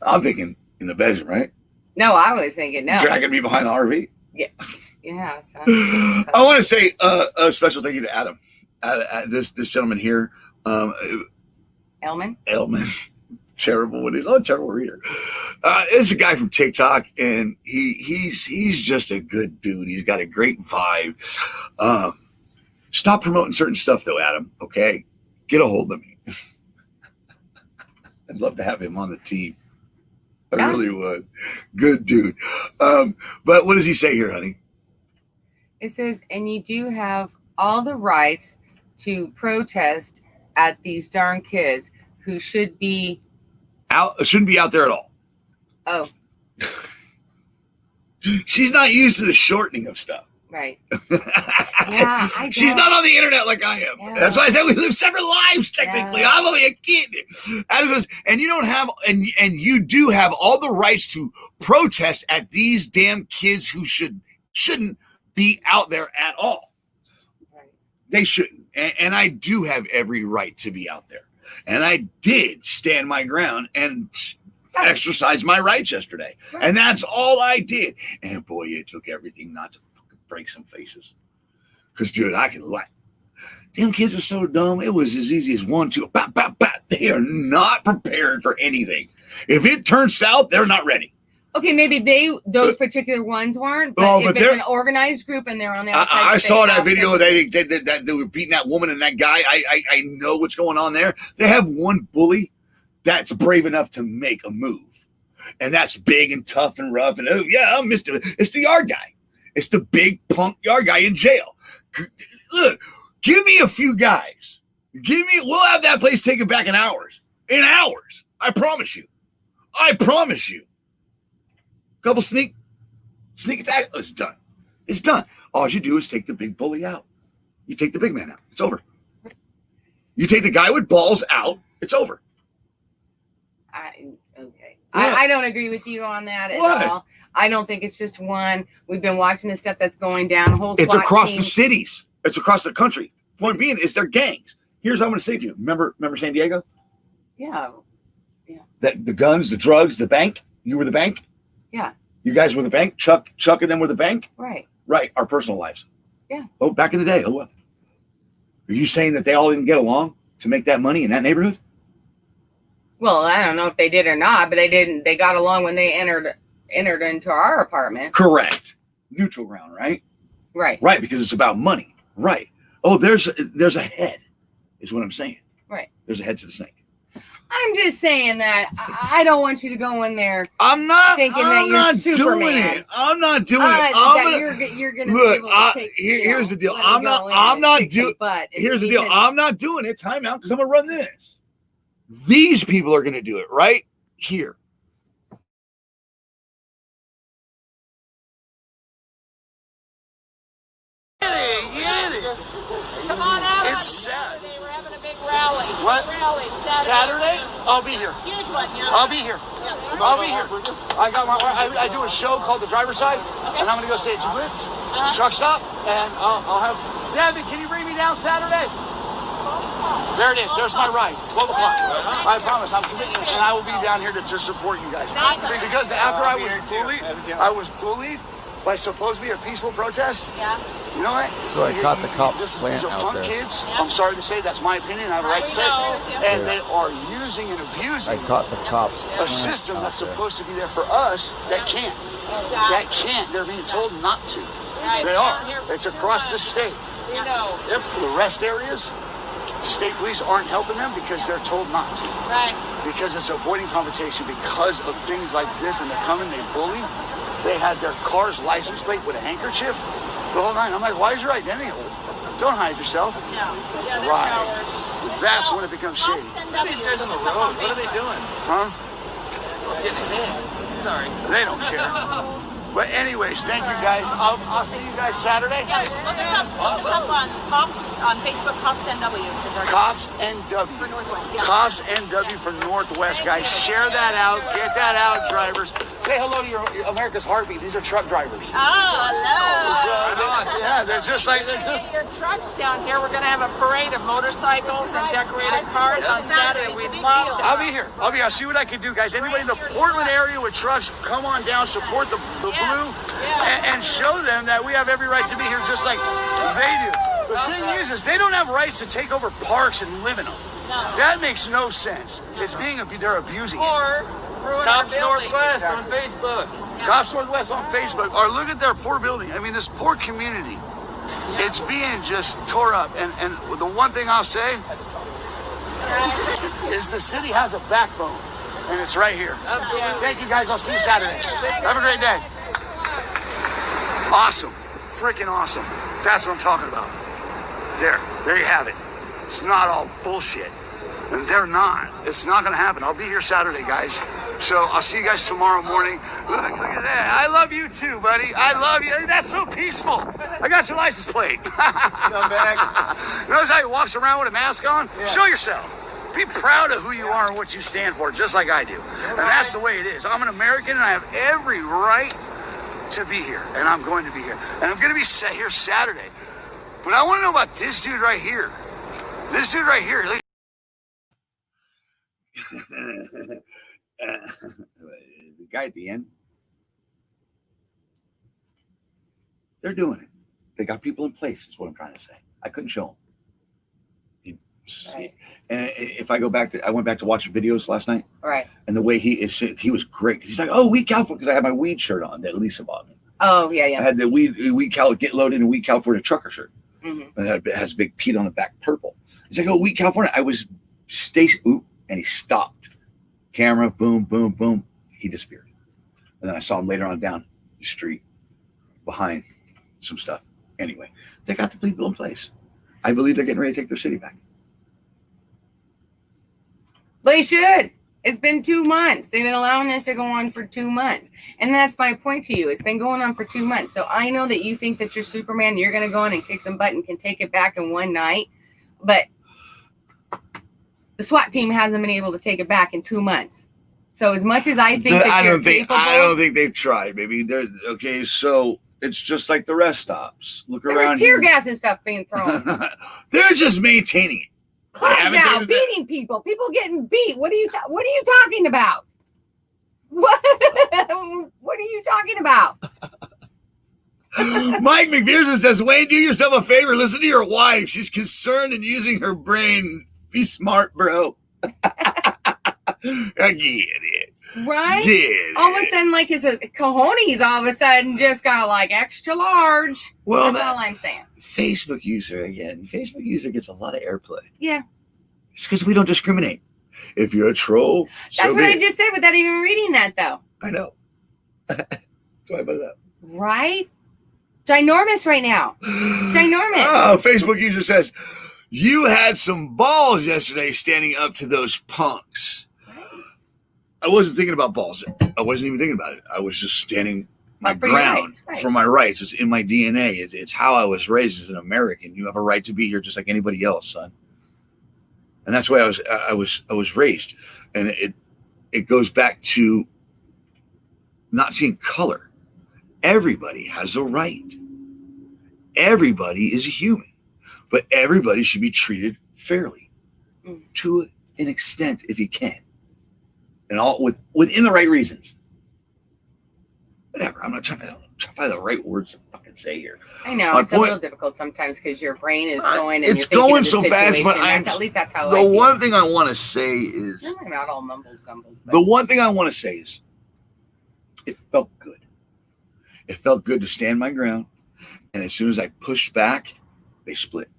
I'm thinking in the bedroom, right? No, I was thinking no. Dragging me behind the RV. Yeah. Yeah. So I want to say a special thank you to Adam. This gentleman here. Elman. Terrible when he's on terrible reader. It's a guy from TikTok, and he's just a good dude. He's got a great vibe. Stop promoting certain stuff though, Adam. Okay, get a hold of me. I'd love to have him on the team. I really would. Good dude. But what does he say here, honey? It says, and you do have all the rights to protest at these darn kids who shouldn't be out there at all. Oh. She's not used to the shortening of stuff. Right. Yeah, she's not on the internet like I am. Yeah. That's why I said we live separate lives technically. Yeah. I'm only a kid. And you don't have and you do have all the rights to protest at these damn kids who shouldn't be out there at all. Right. They shouldn't. And I do have every right to be out there. And I did stand my ground and exercise my rights yesterday. Right. And that's all I did. And boy, it took everything not to break some faces. Because, dude, I can like, damn kids are so dumb. It was as easy as 1, 2, bap, bap, bap. They are not prepared for anything. If it turns south, they're not ready. Okay, maybe those particular ones weren't, but if it's an organized group and they're on the outside. I saw that video. They were beating that woman and that guy. I know what's going on there. They have one bully that's brave enough to make a move. And that's big and tough and rough. And, oh, yeah, I'm Mr. It's the yard guy. It's the big punk yard guy in jail. Look, give me a few guys. We'll have that place taken back in hours. In hours. I promise you. Couple sneak attack. Oh, it's done. It's done. All you do is take the big bully out. You take the big man out. It's over. You take the guy with balls out. It's over. Okay. I don't agree with you on that at all. I don't think it's just one. We've been watching the stuff that's going down. It's across the cities. It's across the country. Point being is they're gangs. Here's what I'm going to say to you. Remember San Diego? Yeah. That the guns, the drugs, the bank. You were the bank. Yeah. You guys were the bank. Chuck and them were the bank. Right. Right. Our personal lives. Yeah. Oh, back in the day. Oh, what? Are you saying that they all didn't get along to make that money in that neighborhood? Well, I don't know if they did or not, but they didn't. They got along when they entered into our apartment. Correct. Neutral ground, right? Right. Right, because it's about money. Right. Oh, there's a head, is what I'm saying. Right. There's a head to the snake. I'm just saying that I don't want you to go in there. I'm not thinking I'm that not you're Superman. doing it. I'm not doing it. You're gonna look. be able to take, Here's the deal. let I'm me go in not and doing. kick some butt Here's the deal. because- I'm not doing it. Time out, because I'm gonna run this. These people are gonna do it right here. Come on out. It's sad. Saturday. We're having a big rally. What? Rally Saturday? I'll be here. Huge one, yeah. I'll be here. I'll be here. I got I do a show called The Driver's Side, and I'm gonna go stay at Blitz, truck stop, and I'll have. Devin, can you bring me down Saturday? There it is. There's my ride. 12 o'clock. I promise. I'm committing, and I will be down here to support you guys. Because after I was bullied by supposedly a peaceful protest. Yeah. You know what? So I caught the cops These plant are out punk there. kids. I'm sorry to say, that's my opinion. I have a right to say it. And they are using and abusing I caught the cops a plant system that's out there. supposed to be there for us that can't. That can't. They're being told not to. They are. It's across the state. We know. The rest areas, state police aren't helping them because they're told not to. Right. Because it's avoiding confrontation because of things like this, and they come and they bully. They had their car's license plate with a handkerchief the whole night. I'm like, why is your identity old? Don't hide yourself. Yeah. They're Right. cowards. That's when it becomes shady. These guys on the road. What are they doing? Huh? Getting hit. Sorry. They don't care. But anyways, thank you guys. I'll see you guys Saturday. Yeah, look us up on Cops on Facebook. Cops NW. is our- Cops NW. For Northwest. Yeah. Cops NW for Northwest, guys. Share that out. Get that out, drivers. Say hello to your America's Heartbeat. These are truck drivers. Oh, hello. Yeah, they're just like Your trucks down here. We're going to have a parade of motorcycles and decorated cars on Saturday. We'd love to. I'll be here. I'll see what I can do, guys. Anybody in the Portland area with trucks, come on down, support the blue, and show them that we have every right to be here just like they do. The thing is they don't have rights to take over parks and live in them. No. That makes no sense. It's they're abusing it. Or Cops Northwest on Facebook. Cops Northwest on Facebook. Or look at their poor building. I mean, this poor community. It's being just tore up. And the one thing I'll say is the city has a backbone. And it's right here. Absolutely. Thank you, guys. I'll see you Saturday. Have a great day. Awesome. Freaking awesome. That's what I'm talking about. There you have it. It's not all bullshit. And they're not. It's not going to happen. I'll be here Saturday, guys. So I'll see you guys tomorrow morning. Look at that. I love you too, buddy. I love you. That's so peaceful. I got your license plate. Come back. Notice how he walks around with a mask on? Yeah. Show yourself. Be proud of who you are and what you stand for, just like I do. And that's the way it is. I'm an American, and I have every right to be here. And I'm going to be here. And I'm going to be here Saturday. But I want to know about this dude right here. This dude right here. The guy at the end. They're doing it. They got people in place, is what I'm trying to say. I couldn't show them. Right. And if I went back to watching videos last night. Right. And the way he was great. He's like, oh, weed California, because I had my weed shirt on that Lisa bought me. Oh, yeah. I had the weed Cal get loaded in weed California trucker shirt. Mm-hmm. And it has a big Pete on the back, purple. He's like, oh, weed California. I was and he stopped. Camera, boom, boom, boom. He disappeared. And then I saw him later on down the street behind some stuff. Anyway, they got the people in place. I believe they're getting ready to take their city back. They should. It's been 2 months. They've been allowing this to go on for 2 months. And that's my point to you. It's been going on for 2 months. So I know that you think that you're Superman. You're going to go in and kick some butt and can take it back in one night. But the SWAT team hasn't been able to take it back in 2 months. So as much as I think I don't capable, think they've tried. Maybe they're okay. So it's just like the rest stops. Look there around. was tear gas and stuff being thrown. They're just maintaining it. Clubs out, beating people getting beat. What are you talking about? What are you talking about? Mike McPherson says, Wayne, do yourself a favor. Listen to your wife. She's concerned and using her brain. Be smart, bro. I get it. Right? Get all of a sudden, like his cojones all of a sudden just got like extra large. Well, that's all I'm saying. Facebook user gets a lot of airplay. Yeah. It's because we don't discriminate. If you're a troll, that's what I just said without even reading that, though. I know. That's why I put it up. Right? Ginormous right now. Ginormous. Oh, Facebook user says, you had some balls yesterday standing up to those punks. Right. I wasn't thinking about balls. I wasn't even thinking about it. I was just standing my ground for my rights. It's in my DNA. It's how I was raised as an American. You have a right to be here just like anybody else, son. And that's why I was raised. And it goes back to not seeing color. Everybody has a right. Everybody is a human, but everybody should be treated fairly to an extent if you can, and all within the right reasons. Whatever. I'm not trying to find the right words to fucking say here. I know it's a little difficult sometimes because your brain is going and it's going so fast. But at least that's how. The one thing I want to say is I'm not all mumbled gumbled. The one thing I want to say is it felt good. It felt good to stand my ground. And as soon as I pushed back, they split.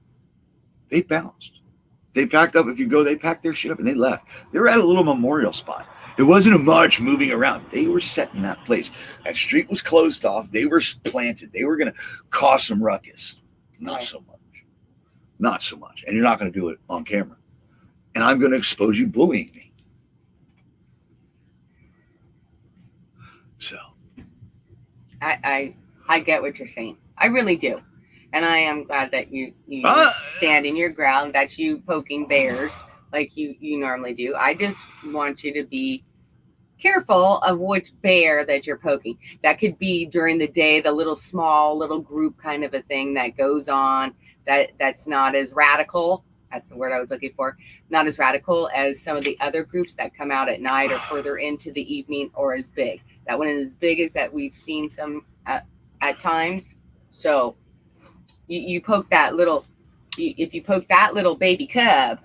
They bounced. They packed up. If you go, they packed their shit up and they left. They were at a little memorial spot. It wasn't a march moving around. They were set in that place. That street was closed off. They were planted. They were going to cause some ruckus. Not so much. Not so much. And you're not going to do it on camera. And I'm going to expose you bullying me. So. I get what you're saying. I really do. And I am glad that you stand in your ground, that you poking bears like you normally do. I just want you to be careful of which bear that you're poking. That could be during the day, the little group kind of a thing that goes on that's not as radical. That's the word I was looking for. Not as radical as some of the other groups that come out at night or further into the evening, or as big. That one is as big as that we've seen some at times. So you poke that little, if you poke that little baby cub,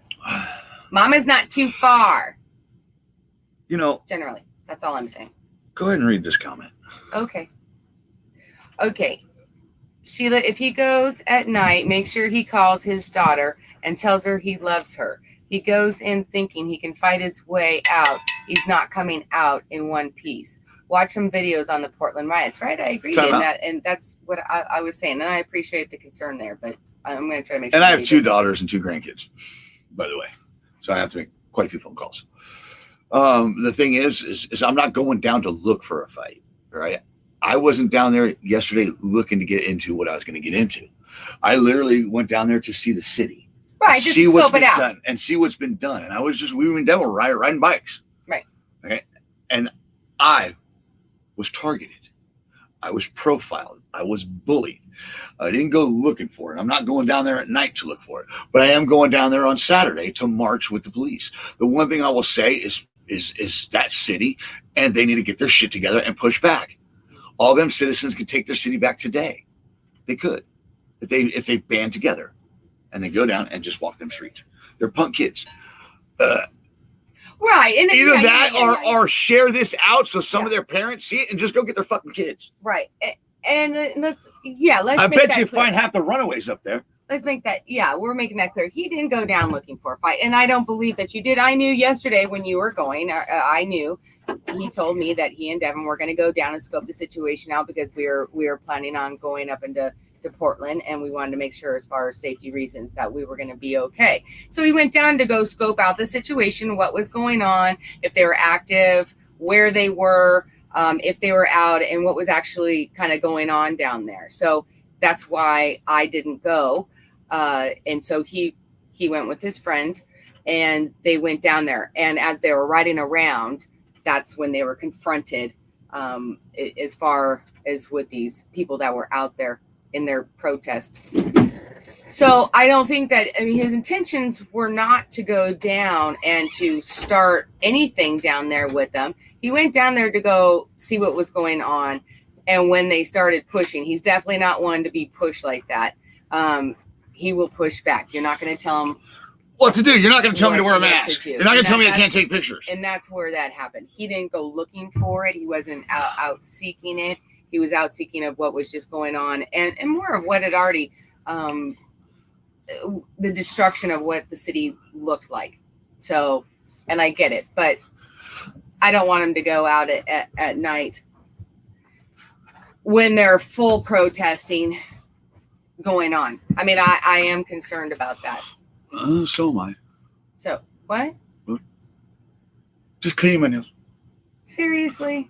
mama's not too far. You know, generally, that's all I'm saying. Go ahead and read this comment. Okay. Sheila, if he goes at night, make sure he calls his daughter and tells her he loves her. He goes in thinking he can fight his way out. He's not coming out in one piece. Watch some videos on the Portland riots, right? I agree in that, and that's what I was saying, and I appreciate the concern there, but I'm going to try to make sure. And I have 2 daughters and 2 grandkids, by the way, so I have to make quite a few phone calls. The thing is I'm not going down to look for a fight, right? I wasn't down there yesterday looking to get into what I was going to get into. I literally went down there to see the city, right? Just see what's been done and see what's been done. And we were in Denver riding bikes, right? Okay, and I was targeted. I was profiled. I was bullied. I didn't go looking for it. I'm not going down there at night to look for it, but I am going down there on Saturday to march with the police. The one thing I will say is that city, and they need to get their shit together and push back. All them citizens can take their city back today. They could, if they band together, and they go down and just walk them streets. They're punk kids. Right. And either that or share this out so some of their parents see it and just go get their fucking kids. Right. And let's I bet you find half the runaways up there. Let's make that. Yeah, we're making that clear. He didn't go down looking for a fight. And I don't believe that you did. I knew yesterday when you were going, I knew he told me that he and Devin were going to go down and scope the situation out because we were planning on going up into Portland, and we wanted to make sure, as far as safety reasons, that we were going to be okay. So we went down to go scope out the situation, what was going on, if they were active, where they were, if they were out, and what was actually kind of going on down there. So that's why I didn't go. And so he went with his friend, and they went down there. And as they were riding around, that's when they were confronted, as far as with these people that were out there in their protest. So I don't think that, I mean, his intentions were not to go down and to start anything down there with them. He went down there to go see what was going on. And when they started pushing, he's definitely not one to be pushed like that. He will push back. You're not going to tell him what to do. You're not going to tell me to wear a mask. You're not going to tell me I can't take pictures. And that's where that happened. He didn't go looking for it. He wasn't out seeking it. He was out seeking of what was just going on, and more of what had already, the destruction of what the city looked like. So, and I get it, but I don't want him to go out at night when they're full protesting going on. I mean, I am concerned about that. So am I. So, what? Just clean my nails. Seriously?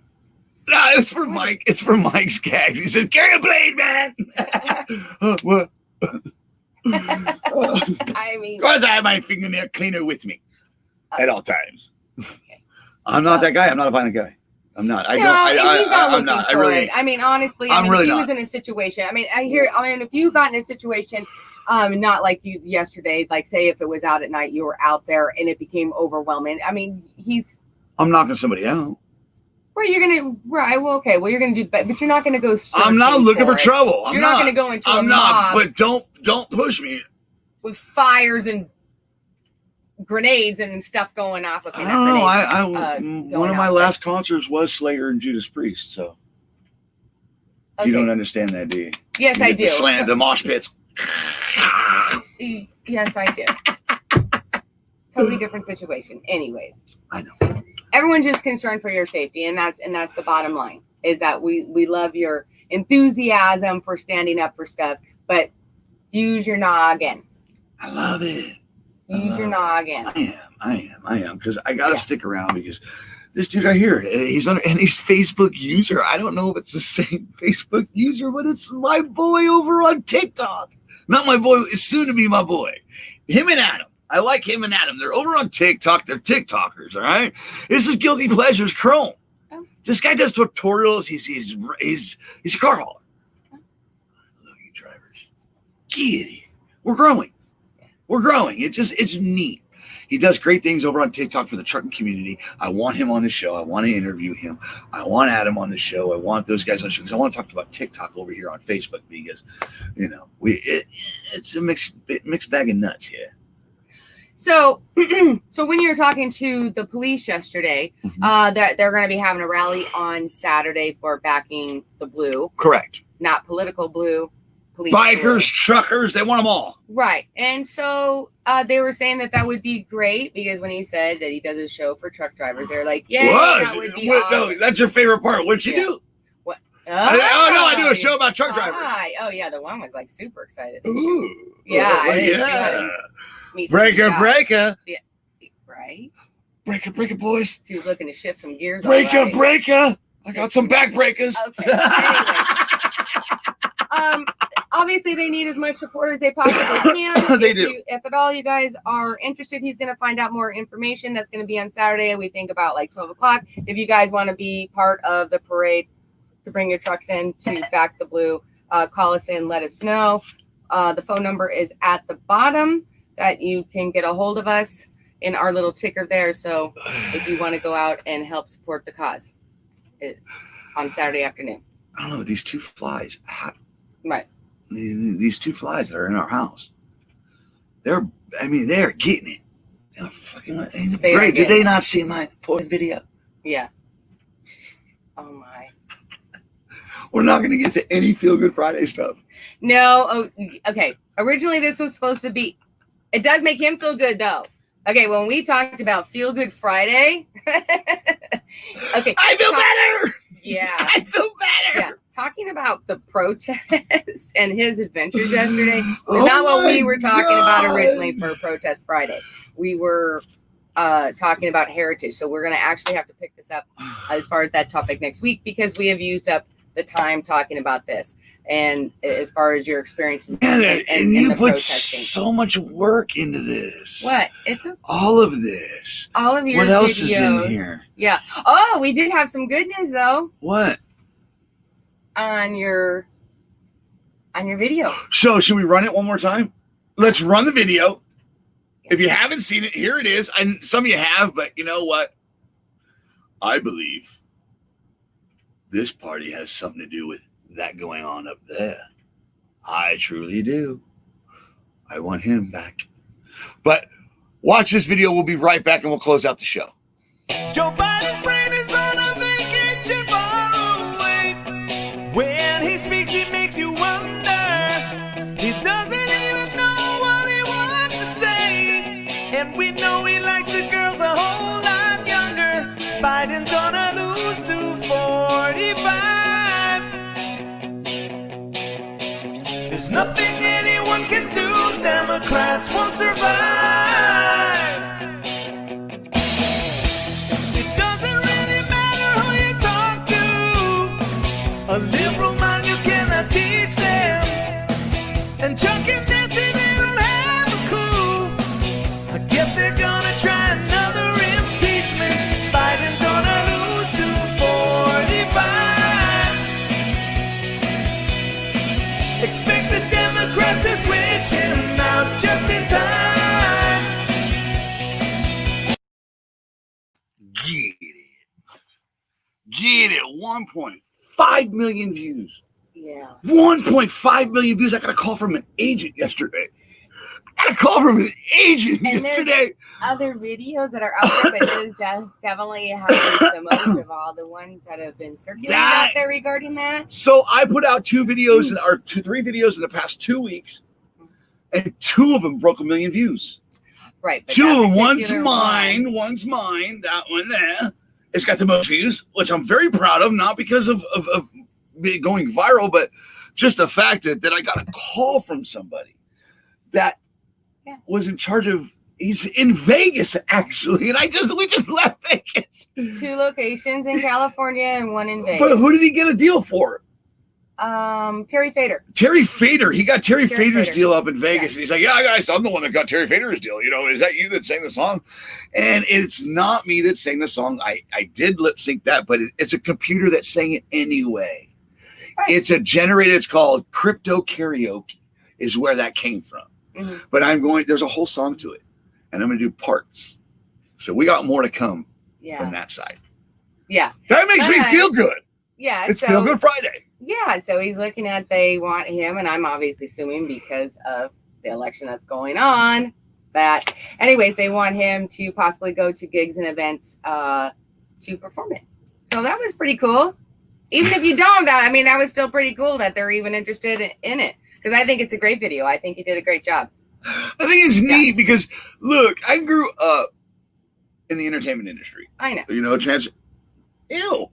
No, it's for Mike. It's for Mike's gags. He said, carry a blade, man. What? I mean, because I have my fingernail cleaner with me at all times. Okay. I'm not that guy. I'm not a violent guy. I'm not. I'm not. I really. I mean, honestly, I mean, really he was in a situation. I mean, if you got in a situation, not like you yesterday, like say if it was out at night, you were out there and it became overwhelming. I mean, I'm knocking somebody out. Well, you're gonna Well, okay. Well, you're gonna do, but you're not gonna go. I'm not looking for trouble. You're not gonna go into a mob. But don't push me with fires and grenades and stuff going off. Okay, I don't know. One of my last concerts was Slayer and Judas Priest. So you don't understand that, do you? Yes, I do. The mosh pits. Yes, I do. Totally different situation. Anyways, I know. Everyone's just concerned for your safety, and that's the bottom line. Is that we love your enthusiasm for standing up for stuff, but use your noggin. I love it. Use your noggin. I am, because I gotta stick around because this dude right here, he's Facebook user. I don't know if it's the same Facebook user, but it's my boy over on TikTok. Not my boy, it's soon to be my boy. Him and Adam. I like him and Adam. They're over on TikTok. They're TikTokers, all right? This is Guilty Pleasures Chrome. Oh. This guy does tutorials. He's a car hauler. I love you drivers. Get it. We're growing. We're growing. It's neat. He does great things over on TikTok for the trucking community. I want him on the show. I want to interview him. I want Adam on the show. I want those guys on the show because I want to talk about TikTok over here on Facebook because, it's a mixed bag of nuts here. So when you were talking to the police yesterday, that they're going to be having a rally on Saturday for backing the blue. Correct. Not political blue. Police bikers, blue. truckers, they want them all. Right. And so they were saying that would be great because when he said that he does a show for truck drivers, they're like, yeah, that would be awesome. No, that's your favorite part. What'd she do? What? I do a show about truck drivers. Oh, yeah. The one was like super excited. Ooh. Yeah. Yeah. Breaker. Yeah, right. Breaker, boys. She was looking to shift some gears. Breaker. I got some back breakers. Okay. Anyway. Obviously, they need as much support as they possibly can. They do. If at all you guys are interested, he's going to find out more information. That's going to be on Saturday. We think about like 12 o'clock. If you guys want to be part of the parade to bring your trucks in to back the blue, call us in. Let us know. The phone number is at the bottom that you can get a hold of us in our little ticker there. So if you want to go out and help support the cause on Saturday afternoon. I don't know. These two flies. Right. These two flies that are in our house. They're getting it. Great. Did they not see my poison video? Yeah. Oh my. We're not going to get to any Feel Good Friday stuff. No. Oh, okay. Originally, this was supposed to be. It does make him feel good, though. Okay, when we talked about Feel Good Friday. Okay. I feel better. Yeah. I feel better. Yeah. Talking about the protest and his adventures yesterday was not what we were talking about originally for Protest Friday. We were talking about heritage. So we're going to actually have to pick this up as far as that topic next week because we have used up the time talking about this. And as far as your experiences and you put protesting. so much work into this. What? It's all of this. All of your What else videos. is in here? Yeah. Oh, we did have some good news though. What? On your video. So should we run it one more time? Let's run the video. If you haven't seen it, here it is. And some of you have, but you know what? I believe this party has something to do with that going on up there. I truly do. I want him back. But watch this video. We'll be right back and we'll close out the show. Joe Biden's brain is on a vacation far away. When he speaks, it makes you wonder. He doesn't even know what he wants to say. And we know he likes the girls a whole lot younger. Biden's gonna lose to 45. There's nothing anyone can do. Democrats won't survive. It doesn't really matter who you talk to. A liberal mind you cannot teach them. And Chuck and Nancy, they don't have a clue. I guess they're gonna try another impeachment. Biden's gonna lose to 45. Expect the Democrats to switch him out just in time. Get it. 1.5 million views. Yeah. 1.5 million views. I got a call from an agent yesterday. Yesterday. Other videos that are out there, but this definitely has the most of all the ones that have been circulated out there regarding that. So I put out three videos in the past 2 weeks, and 2 of them broke 1 million views. Right. But 2 of them. One's mine. That one there. It's got the most views, which I'm very proud of, not because of me going viral, but just the fact that I got a call from somebody that was in charge of, he's in Vegas actually, and we just left Vegas. 2 locations in California and 1 in Vegas. But who did he get a deal for? Terry Fader. Terry Fader. He got Terry Fader's deal up in Vegas. And he's like, yeah, guys, I'm the one that got Terry Fader's deal. You know, is that you that sang the song? And it's not me that sang the song. I did lip sync that, but it's a computer that sang it anyway. Right. It's a generated, it's called crypto karaoke is where that came from. Mm-hmm. But there's a whole song to it. And I'm going to do parts. So we got more to come from that side. Yeah. That makes me feel good. Yeah. It's Feel Good Friday. Yeah. So he's looking at, they want him, and I'm obviously assuming because of the election that's going on that, anyways, they want him to possibly go to gigs and events to perform it. So that was pretty cool. Even if you don't, that was still pretty cool that they're even interested in it. Because I think it's a great video. I think he did a great job. I think it's neat because, look, I grew up in the entertainment industry. I know. You know, ew.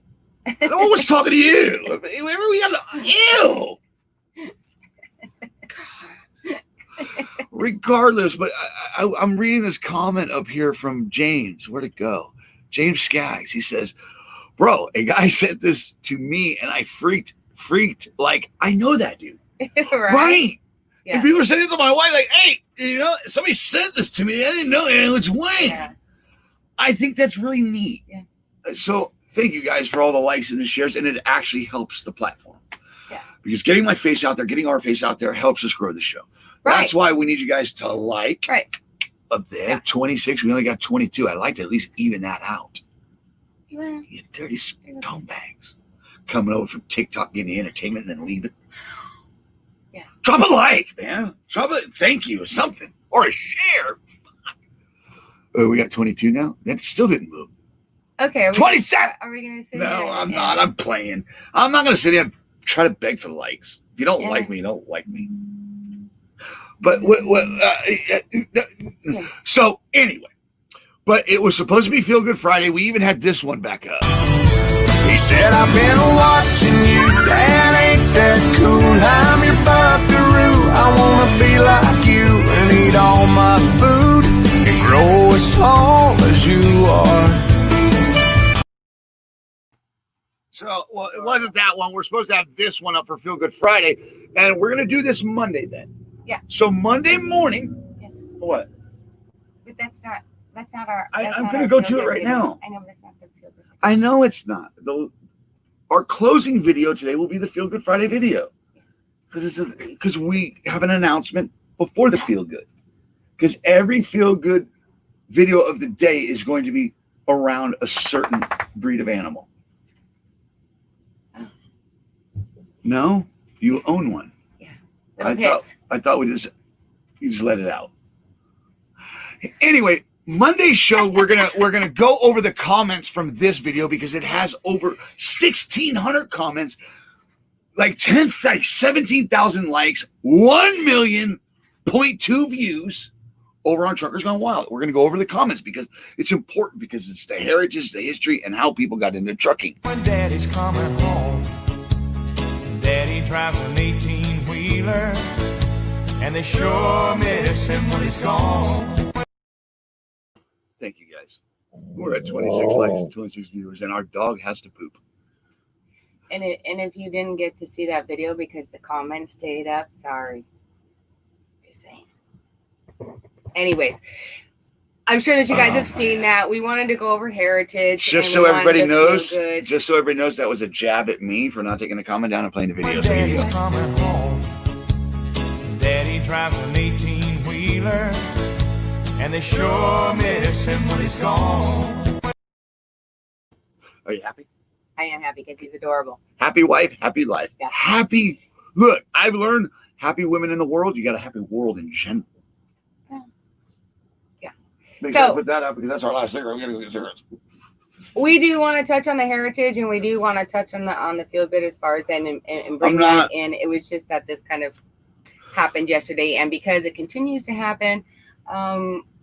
No one was talking to you. Ew. God. Regardless, but I'm reading this comment up here from James. Where'd it go? James Skaggs. He says, bro, a guy sent this to me and I freaked. Like, I know that dude. Right. Yeah. And people are saying it to my wife, like, hey, somebody sent this to me. I didn't know it was Wayne. Yeah. I think that's really neat. Yeah. So thank you guys for all the likes and the shares. And it actually helps the platform. Yeah. Because getting my face out there, getting our face out there helps us grow the show. Right. That's why we need you guys to like. Right. Up there, 26. We only got 22. I like to at least even that out. Yeah. You dirty scumbags. Coming over from TikTok, getting the entertainment, and then leaving. Yeah. Drop a like, man. Drop a thank you or something. Or a share. We got 22 now? That still didn't move. Okay. 27. Are we going to sit No, here? I'm not. I'm playing. I'm not going to sit here and try to beg for likes. If you don't like me, you don't like me. But so anyway, but it was supposed to be Feel Good Friday. We even had this one back up. He said, I've been watching you, that ain't that cool. I'm your buckaroo. I want to be like you and eat all my food and grow as tall as you are. So, well, it wasn't that one. We're supposed to have this one up for Feel Good Friday. And we're going to do this Monday then. Yeah. So Monday morning, Yes. what? But that's not our. I'm going to go to it right now. I know, but that's not the feel good. I know it's not. Our closing video today will be the Feel Good Friday video because we have an announcement before the Feel Good. Because every Feel Good video of the day is going to be around a certain breed of animal. No, you own one. Yeah. I thought you just let it out. Anyway, Monday's show we're gonna go over the comments from this video because it has over 1,600 comments, like 17,000 likes, 1,000,000.2 views over on Truckers Gone Wild. We're gonna go over the comments because it's important because it's the heritage, the history, and how people got into trucking. When Daddy's coming home, Daddy drives an 18-wheeler, and they sure miss him when he's gone. Thank you guys. We're at 26 likes and 26 viewers, and our dog has to poop. And if you didn't get to see that video because the comments stayed up, sorry. Just saying. Anyways, I'm sure that you guys have seen that. We wanted to go over heritage. Just so everybody knows, that was a jab at me for not taking the comment down and playing the video. So Daddy's coming home, Daddy drives an 18-wheeler, and they sure miss him when he's gone. Are you happy? I am happy because he's adorable. Happy wife, happy life. Yeah. Happy. Look, I've learned happy women in the world. You got a happy world in general. Yeah. Make So- sure I put that up because that's our last cigarette. We got to go get cigarettes. We do want to touch on the heritage, and we do want to touch on the feel good as far as then and bring that in. It was just that this kind of happened yesterday, and because it continues to happen,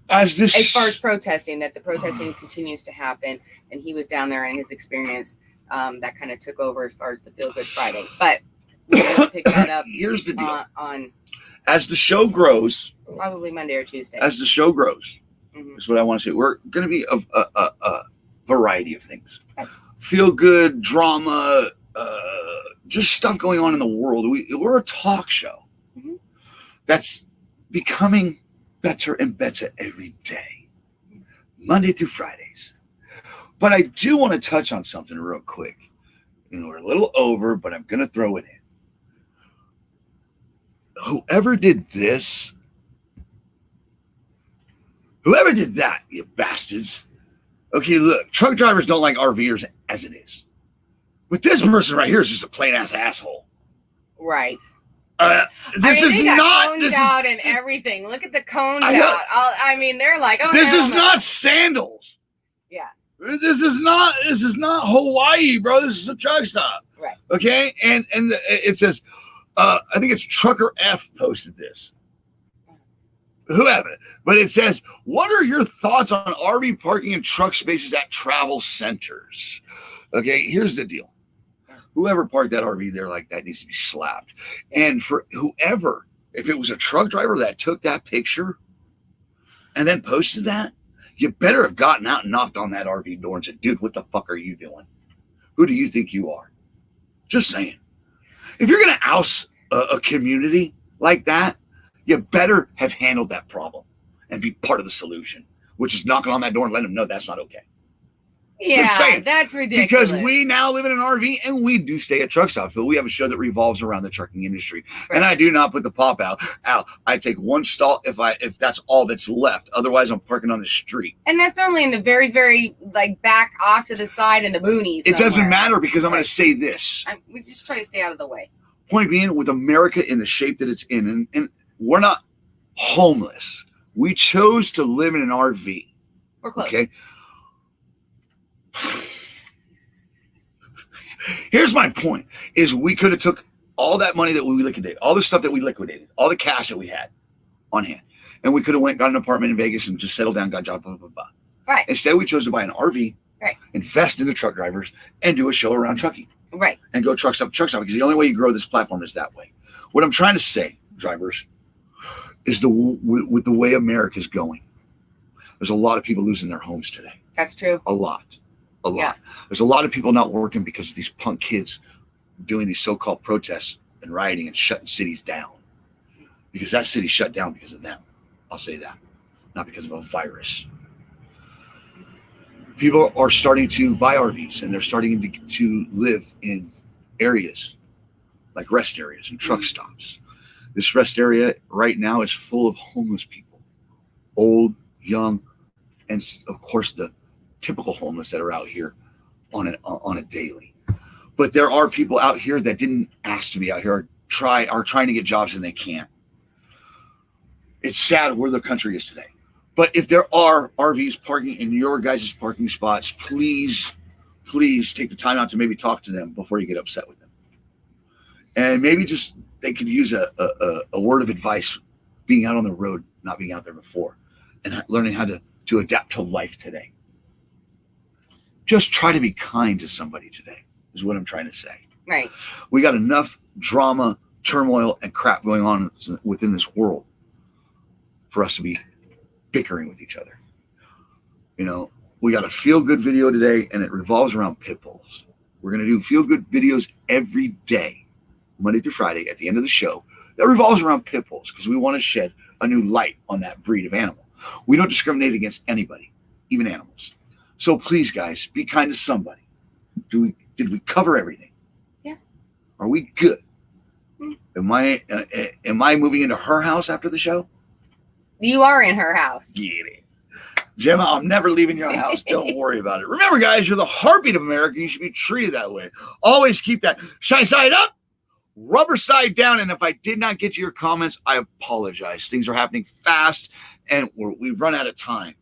As far as protesting, that the protesting continues to happen, and he was down there and his experience that kind of took over as far as the Feel Good Friday. But we're going to pick that up. Here's the deal. On as the show grows, probably Monday or Tuesday. is what I want to say. We're going to be a variety of things. Okay. Feel good, drama, just stuff going on in the world. We're a talk show that's becoming better and better every day, Monday through Fridays. But I do want to touch on something real quick. We're a little over, but I'm going to throw it in. Whoever did this, whoever did that, you bastards. Okay, look, truck drivers don't like RVers as it is. But this person right here is just a plain ass asshole. Right. This is not cones this out is, and everything. Look at the cones I know. out. I mean, they're like, oh, this no, is no. not sandals. Yeah. This is not Hawaii, bro. This is a truck stop. Right. Okay, and it says, I think it's Trucker F posted this. Whoever, but it says, what are your thoughts on RV parking and truck spaces at travel centers? Okay, here's the deal. Whoever parked that RV there like that needs to be slapped. And for whoever, if it was a truck driver that took that picture and then posted that, you better have gotten out and knocked on that RV door and said, dude, what the fuck are you doing? Who do you think you are? Just saying. If you're going to oust a community like that, you better have handled that problem and be part of the solution, which is knocking on that door and letting them know that's not okay. Yeah, Just saying. that's ridiculous. Because we now live in an RV and we do stay at truck stops, but we have a show that revolves around the trucking industry. Right. And I do not put the pop out. I take one stall if that's all that's left. Otherwise, I'm parking on the street. And that's normally in the very, very like back off to the side in the boonies. It doesn't somewhere. matter because I'm going to say this. We just try to stay out of the way. Point being, with America in the shape that it's in, and we're not homeless. We chose to live in an RV. We're close. Okay. Here's my point: is we could have took all that money that we liquidated, all the stuff that we liquidated, all the cash that we had on hand, and we could have got an apartment in Vegas and just settled down, got a job, blah blah blah. Right. Instead, we chose to buy an RV, right, invest in the truck drivers, and do a show around trucking. Right. And go truck stop, because the only way you grow this platform is that way. What I'm trying to say, drivers, is with the way America's going, there's a lot of people losing their homes today. That's true. A lot. Yeah. There's a lot of people not working because of these punk kids doing these so-called protests and rioting and shutting cities down. because that city shut down because of them. I'll say that, not because of a virus. People are starting to buy RVs, and they're starting to live in areas like rest areas and truck stops. This rest area right now is full of homeless people, old, young, and of course the typical homeless that are out here on a daily. But there are people out here that didn't ask to be out here, are trying to get jobs and they can't. It's sad where the country is today. But if there are RVs parking in your guys' parking spots, please take the time out to maybe talk to them before you get upset with them. And maybe just they could use a word of advice being out on the road, not being out there before, and learning how to adapt to life today. Just try to be kind to somebody today is what I'm trying to say. Right. We got enough drama, turmoil, and crap going on within this world for us to be bickering with each other. You know, we got a feel-good video today, and it revolves around pit bulls. We're going to do feel-good videos every day, Monday through Friday, at the end of the show, that revolves around pit bulls because we want to shed a new light on that breed of animal. We don't discriminate against anybody, even animals. So please, guys, be kind to somebody. Did we cover everything? Yeah. Are we good? Am I moving into her house after the show? You are in her house. Get it. Gemma, I'm never leaving your house. Don't worry about it. Remember, guys, you're the heartbeat of America. You should be treated that way. Always keep that shine side up, rubber side down. And if I did not get to your comments, I apologize. Things are happening fast, and we've run out of time.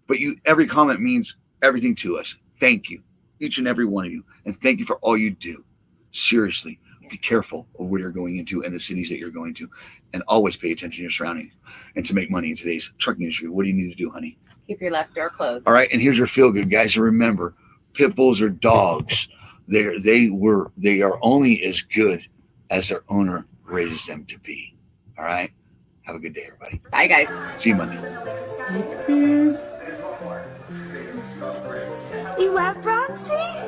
But every comment means everything to us. Thank you, each and every one of you. And thank you for all you do. Seriously, be careful of where you're going into and the cities that you're going to. And always pay attention to your surroundings. And to make money in today's trucking industry, what do you need to do, honey? Keep your left door closed. All right, and here's your feel good, guys. And remember, pit bulls are dogs. They are only as good as their owner raises them to be. All right? Have a good day, everybody. Bye, guys. See you Monday. You love Bronxy?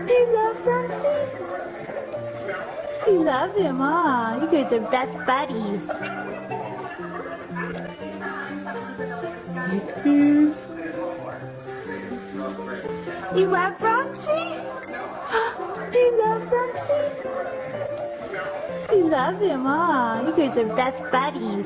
Do you love Bronxy? You love him, huh? You guys are best buddies. You love Bronxy? Do you love Bronxy? You love him, huh? You guys are best buddies.